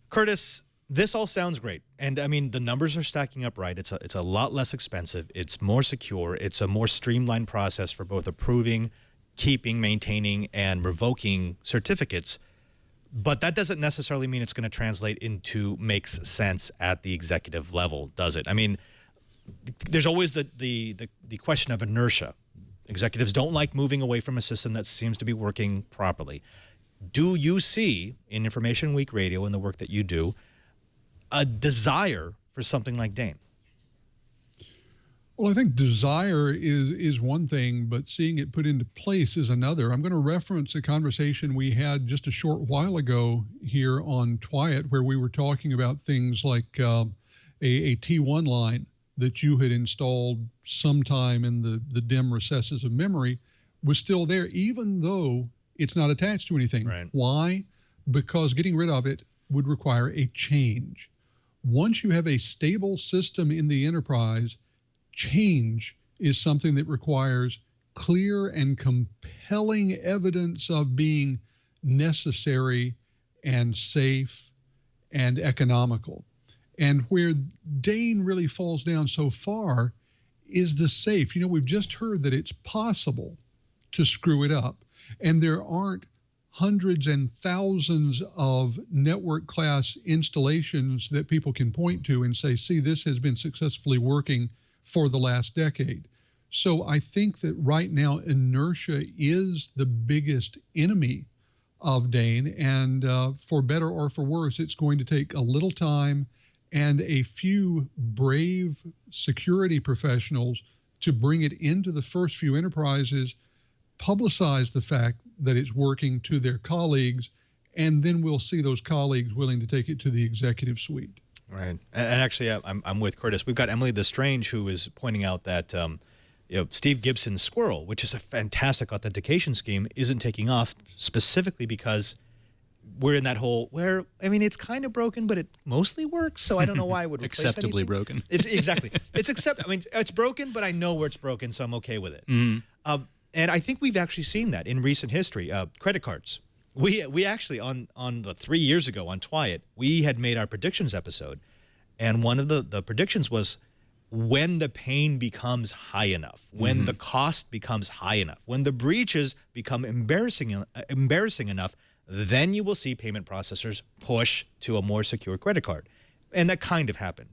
Curtis, this all sounds great, and I mean the numbers are stacking up right. It's a lot less expensive. It's more secure. It's a more streamlined process for both approving, keeping, maintaining, and revoking certificates. But that doesn't necessarily mean it's going to translate into makes sense at the executive level, does it? I mean, there's always the question of inertia. Executives don't like moving away from a system that seems to be working properly. Do you see, in Information Week Radio and the work that you do, a desire for something like DANE? Well, I think desire is one thing, but seeing it put into place is another. I'm going to reference a conversation we had just a short while ago here on Twiat, where we were talking about things like a T1 line that you had installed sometime in the dim recesses of memory was still there, even though it's not attached to anything. Right. Why? Because getting rid of it would require a change. Once you have a stable system in the enterprise, change is something that requires clear and compelling evidence of being necessary and safe and economical. And where DANE really falls down so far is the safe. You know, we've just heard that it's possible to screw it up, and there aren't hundreds and thousands of network class installations that people can point to and say, see, this has been successfully working for the last decade. So I think that right now inertia is the biggest enemy of DANE, and for better or for worse, it's going to take a little time and a few brave security professionals to bring it into the first few enterprises, publicize the fact that it's working to their colleagues, and then we'll see those colleagues willing to take it to the executive suite. Right. And actually, I'm with Curtis. We've got Emily Lestrange, who is pointing out that Steve Gibson's Squirrel, which is a fantastic authentication scheme, isn't taking off specifically because we're in that whole where, I mean, it's kind of broken, but it mostly works. So I don't know why I would replace Acceptably anything. broken. It's exactly. I mean, it's broken, but I know where it's broken, so I'm okay with it. And I think we've actually seen that in recent history. Credit cards. We actually, on the 3 years ago on Twiat, we had made our predictions episode. And one of the predictions was when the pain becomes high enough, when the cost becomes high enough, when the breaches become embarrassing enough, then you will see payment processors push to a more secure credit card. And that kind of happened.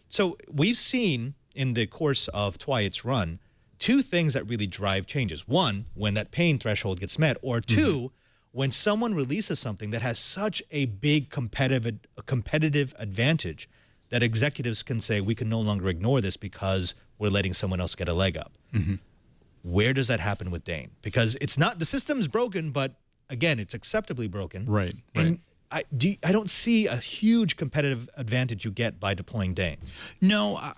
So we've seen in the course of Twiat's run, two things that really drive changes. One, when that pain threshold gets met, or two, when someone releases something that has such a big competitive advantage that executives can say, we can no longer ignore this because we're letting someone else get a leg up. Where does that happen with DANE? Because it's not, the system's broken, but again, it's acceptably broken. Right. And I don't see a huge competitive advantage you get by deploying DANE. No,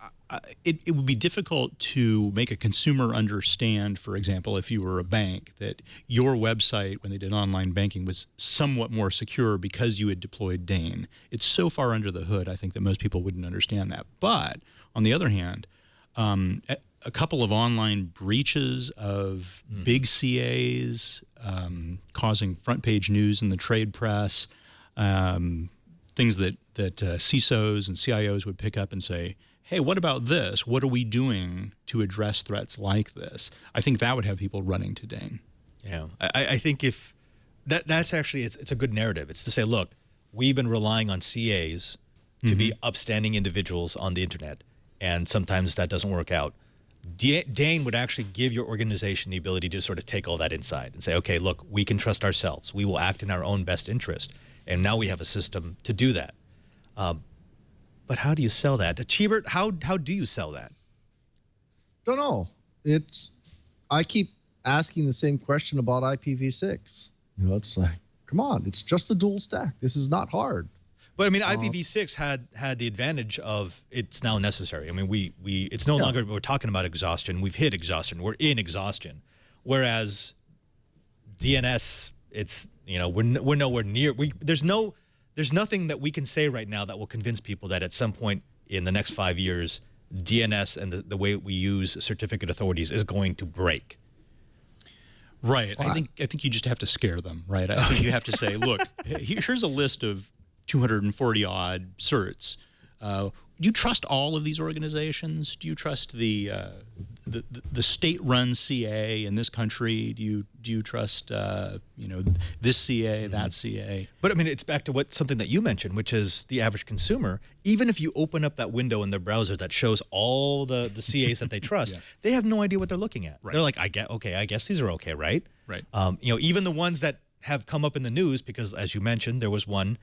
it would be difficult to make a consumer understand, for example, if you were a bank, that your website, when they did online banking, was somewhat more secure because you had deployed DANE. It's so far under the hood, I think, that most people wouldn't understand that. But on the other hand, a couple of online breaches of big CAs causing front-page news in the trade press, things that CISOs and CIOs would pick up and say, hey, what about this? What are we doing to address threats like this? I think that would have people running to DANE. Yeah, I think if that's actually, it's a good narrative. It's to say, look, we've been relying on CAs to be upstanding individuals on the internet, and sometimes that doesn't work out. DANE would actually give your organization the ability to sort of take all that inside and say, okay, look, we can trust ourselves. We will act in our own best interest. And now we have a system to do that. But how do you sell that? Cheebert, how do you sell that? Don't know. I keep asking the same question about IPv6. You know, it's like, come on, it's just a dual stack. This is not hard. But I mean, IPv6 had the advantage of it's now necessary. I mean, it's no longer we're talking about exhaustion. We've hit exhaustion. We're in exhaustion. Whereas DNS, it's, you know, we're nowhere near. There's nothing that we can say right now that will convince people that at some point in the next 5 years, DNS and the way we use certificate authorities is going to break. Right. I think you just have to scare them, right? I think you have to say, look, here's a list of 240 odd certs. Do you trust all of these organizations? Do you trust the state-run CA in this country? Do you trust you know, this CA, that CA? But I mean, it's back to something that you mentioned, which is the average consumer. Even if you open up that window in their browser that shows all the CAs that they trust, they have no idea what they're looking at. Right. They're like, I guess these are okay, right? Right. You know, even the ones that have come up in the news, because as you mentioned, there was one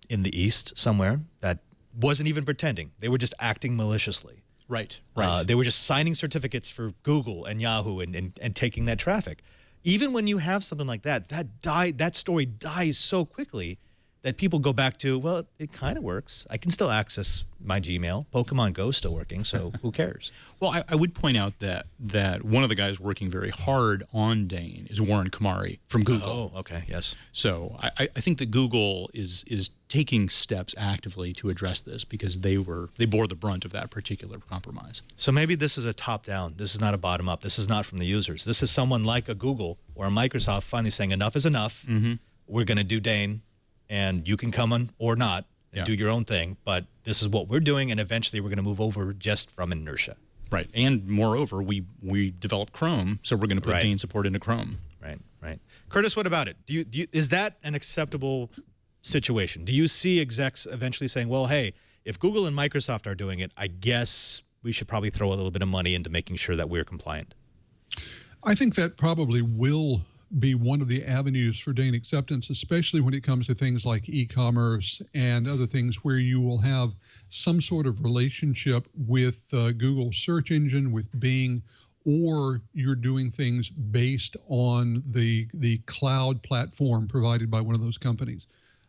in the East somewhere that wasn't even pretending. They were just acting maliciously. Right. They were just signing certificates for Google and Yahoo and taking that traffic. Even when you have something like that, that story dies so quickly that people go back to, well, it kind of works. I can still access my Gmail. Pokemon Go is still working, so who cares? Well, I would point out that one of the guys working very hard on Dane is Warren Kamari from Google. Oh, okay, yes. So I think that Google is taking steps actively to address this because they bore the brunt of that particular compromise. So maybe this is a top-down. This is not a bottom-up. This is not from the users. This is someone like a Google or a Microsoft finally saying enough is enough. We're going to do Dane, and you can come on or not and do your own thing, but this is what we're doing, and eventually we're going to move over just from inertia. Right, and moreover, we developed Chrome, so we're going to put Dane support into Chrome. Right. Curtis, what about it? Is that an acceptable situation? Do you see execs eventually saying, well, hey, if Google and Microsoft are doing it, I guess we should probably throw a little bit of money into making sure that we're compliant? I think that probably will be one of the avenues for Dane acceptance, especially when it comes to things like e-commerce and other things where you will have some sort of relationship with Google search engine, with Bing, or you're doing things based on the cloud platform provided by one of those companies.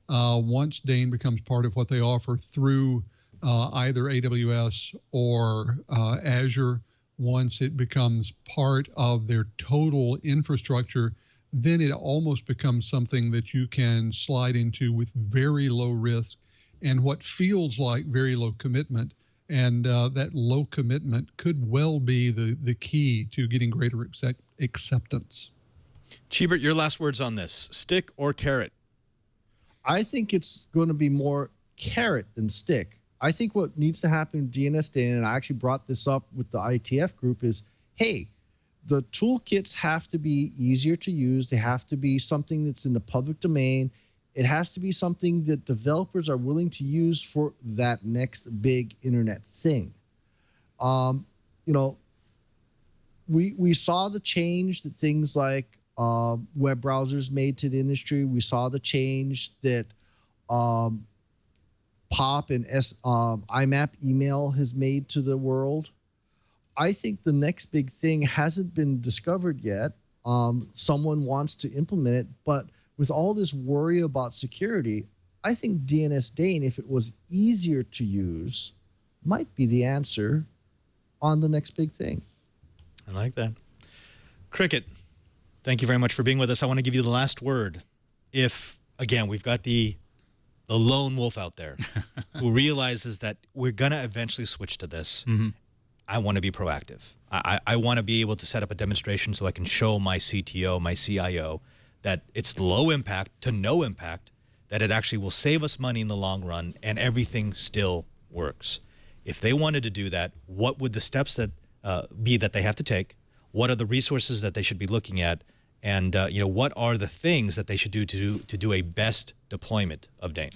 Once Dane becomes part of what they offer through either AWS or Azure, once it becomes part of their total infrastructure, then it almost becomes something that you can slide into with very low risk and what feels like very low commitment. And that low commitment could well be the key to getting greater acceptance. Chee, your last words on this, stick or carrot? I think it's going to be more carrot than stick. I think what needs to happen in DNS DANE, and I actually brought this up with the IETF group, is, hey, the toolkits have to be easier to use. They have to be something that's in the public domain. It has to be something that developers are willing to use for that next big internet thing. You know, we saw the change that things like web browsers made to the industry. We saw the change that POP and IMAP email has made to the world. I think the next big thing hasn't been discovered yet. Someone wants to implement it, but with all this worry about security, I think DNS DANE, if it was easier to use, might be the answer on the next big thing. I like that. Cricket, thank you very much for being with us. I want to give you the last word. If, again, we've got the lone wolf out there who realizes that we're going to eventually switch to this, I want to be proactive. I want to be able to set up a demonstration so I can show my CTO, my CIO, that it's low impact to no impact, that it actually will save us money in the long run, and everything still works. If they wanted to do that, what would the steps that be that they have to take? What are the resources that they should be looking at? And you know, what are the things that they should do to do a best deployment of Dane?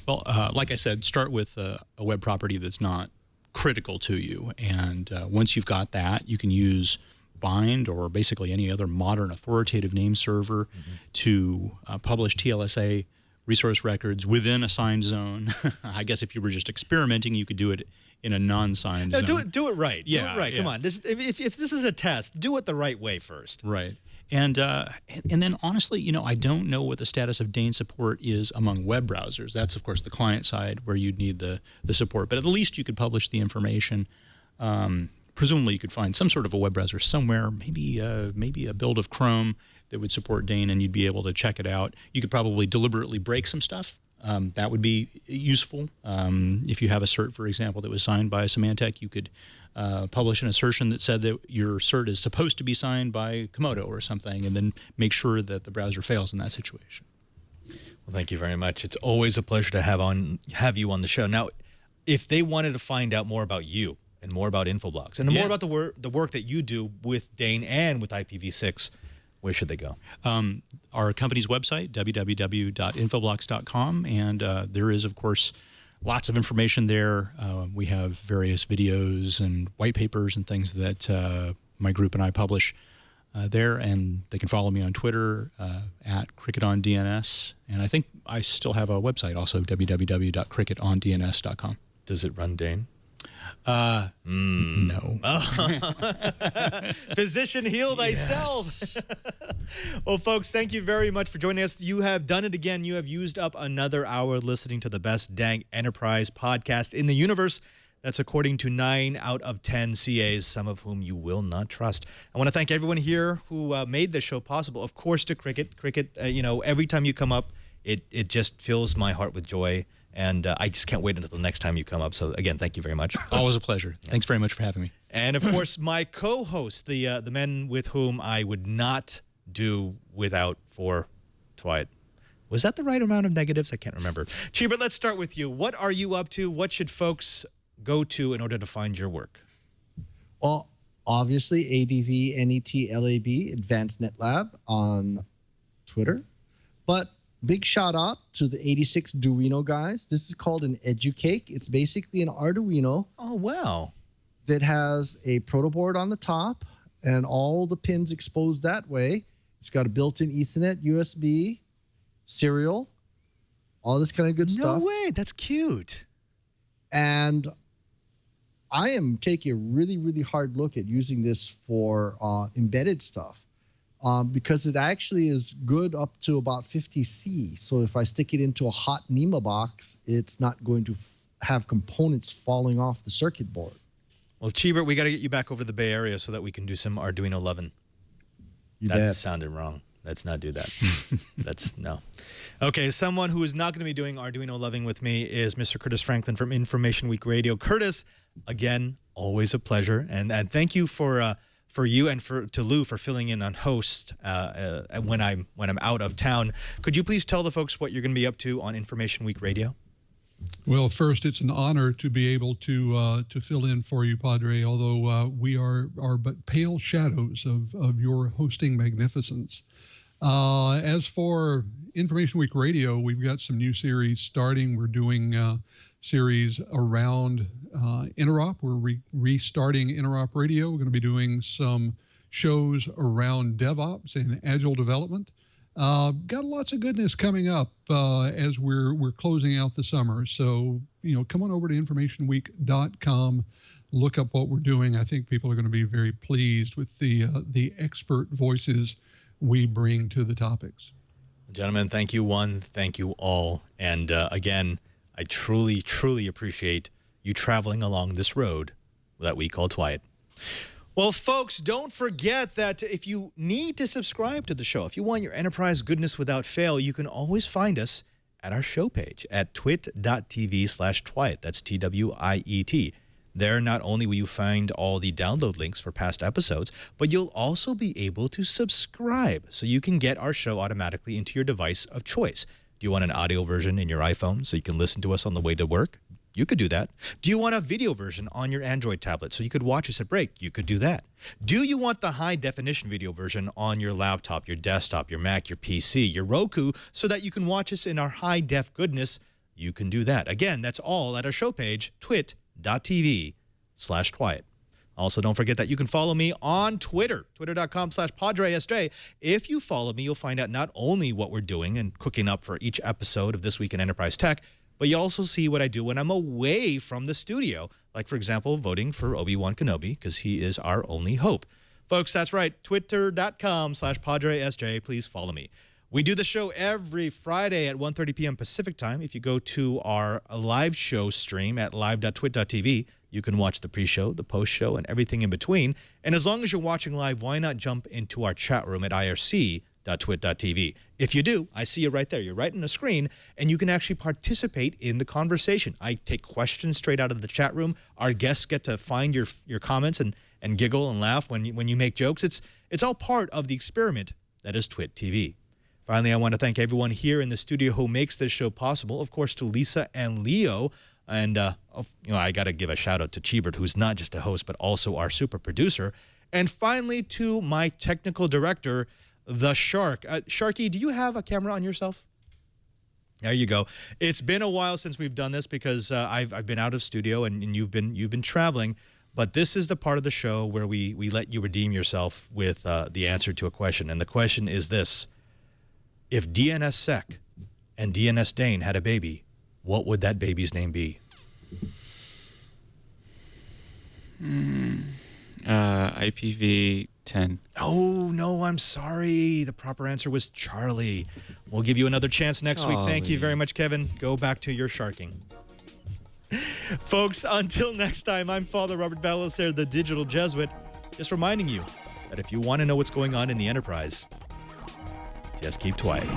Well, like I said, start with a web property that's not critical to you, and once you've got that, you can use Bind or basically any other modern authoritative name server to publish TLSA resource records within a signed zone. I guess if you were just experimenting, you could do it in a non-signed zone. Do it right. Yeah, do it right. yeah. Come on. If this is a test, do it the right way first. Right. And then honestly, you know, I don't know what the status of Dane support is among web browsers. That's, of course, the client side where you'd need the support. But at least you could publish the information. Presumably you could find some sort of a web browser somewhere, maybe a build of Chrome that would support Dane, and you'd be able to check it out. You could probably deliberately break some stuff. That would be useful. If you have a cert, for example, that was signed by Symantec, you could publish an assertion that said that your cert is supposed to be signed by Komodo or something, and then make sure that the browser fails in that situation. Well, thank you very much. It's always a pleasure to have you on the show. Now, if they wanted to find out more about you and more about Infoblox and more about the work that you do with Dane and with IPv6, where should they go? Our company's website, www.infoblox.com, and there is, of course, lots of information there. We have various videos and white papers and things that my group and I publish there, and they can follow me on Twitter at CricketOnDNS, and I think I still have a website also, www.CricketOnDNS.com. Does it run Dane? No. Physician, heal thyself. Well, folks, thank you very much for joining us. You have done it again. You have used up another hour listening to the best dang enterprise podcast in the universe. That's according to 9 out of 10 CAs, some of whom you will not trust. I want to thank everyone here who made this show possible. Of course, to Cricket. Cricket, every time you come up, it just fills my heart with joy. And I just can't wait until the next time you come up. So, again, thank you very much. Always a pleasure. Thanks very much for having me. And, of course, my co-host, the men with whom I would not do without for Twilight. Was that the right amount of negatives? I can't remember. Chee, but let's start with you. What are you up to? What should folks go to in order to find your work? Well, obviously, advnetlab, Advanced Net Lab on Twitter. But big shout out to the 86 Duino guys. This is called an EduCake. It's basically an Arduino. Oh, wow. That has a proto board on the top and all the pins exposed that way. It's got a built-in Ethernet, USB, serial, all this kind of good stuff. No way. That's cute. And I am taking a really, really hard look at using this for embedded stuff. Because it actually is good up to about 50C. So if I stick it into a hot NEMA box, it's not going to have components falling off the circuit board. Well, Cheebert, we got to get you back over the Bay Area so that we can do some Arduino 11. You That bet. sounded wrong. Let's not do that. No. Okay, someone who is not going to be doing Arduino 11 with me is Mr. Curtis Franklin from Information Week Radio. Curtis, again, always a pleasure. And thank you for you and to Lou for filling in on host when I'm out of town. Could you please tell the folks what you're going to be up to on Information Week Radio? Well, first, it's an honor to be able to fill in for you, Padre, although we are but pale shadows of your hosting magnificence. As for Information Week Radio, we've got some new series starting. We're doing series around Interop. We're restarting Interop Radio. We're going to be doing some shows around DevOps and Agile development. Got lots of goodness coming up as we're closing out the summer. So, come on over to informationweek.com, look up what we're doing. I think people are going to be very pleased with the expert voices we bring to the topics. Gentlemen, thank you one, thank you all. And again, I truly, truly appreciate you traveling along this road that we call Twilight. Well, folks, don't forget that if you need to subscribe to the show, if you want your enterprise goodness without fail, you can always find us at our show page at twit.tv/Twiet. That's TWIET. There, not only will you find all the download links for past episodes, but you'll also be able to subscribe so you can get our show automatically into your device of choice. Do you want an audio version in your iPhone so you can listen to us on the way to work? You could do that. Do you want a video version on your Android tablet so you could watch us at break? You could do that. Do you want the high-definition video version on your laptop, your desktop, your Mac, your PC, your Roku, so that you can watch us in our high-def goodness? You can do that. Again, that's all at our show page, twit.tv/Twiet. Also, don't forget that you can follow me on Twitter, twitter.com/PadreSJ. If you follow me, you'll find out not only what we're doing and cooking up for each episode of This Week in Enterprise Tech, but you also see what I do when I'm away from the studio, like, for example, voting for Obi-Wan Kenobi, because he is our only hope. Folks, that's right, twitter.com/PadreSJ. Please follow me. We do the show every Friday at 1:30 p.m. Pacific time. If you go to our live show stream at live.twit.tv, you can watch the pre-show, the post-show, and everything in between. And as long as you're watching live, why not jump into our chat room at irc.twit.tv? If you do, I see you right there. You're right on the screen, and you can actually participate in the conversation. I take questions straight out of the chat room. Our guests get to find your comments and giggle and laugh when you make jokes. It's all part of the experiment that is Twit TV. Finally, I want to thank everyone here in the studio who makes this show possible. Of course, to Lisa and Leo. And, I got to give a shout out to Cheebert, who's not just a host, but also our super producer. And finally, to my technical director, the Shark. Sharky, do you have a camera on yourself? There you go. It's been a while since we've done this because I've been out of studio and you've been traveling. But this is the part of the show where we let you redeem yourself with the answer to a question. And the question is this. If DNSSEC and DNS DANE had a baby, what would that baby's name be? IPv10. Oh, no, I'm sorry. The proper answer was Charlie. We'll give you another chance next week. Thank you very much, Kevin. Go back to your sharking. Folks, until next time, I'm Father Robert Ballecer, the Digital Jesuit, just reminding you that if you want to know what's going on in the enterprise, just keep quiet.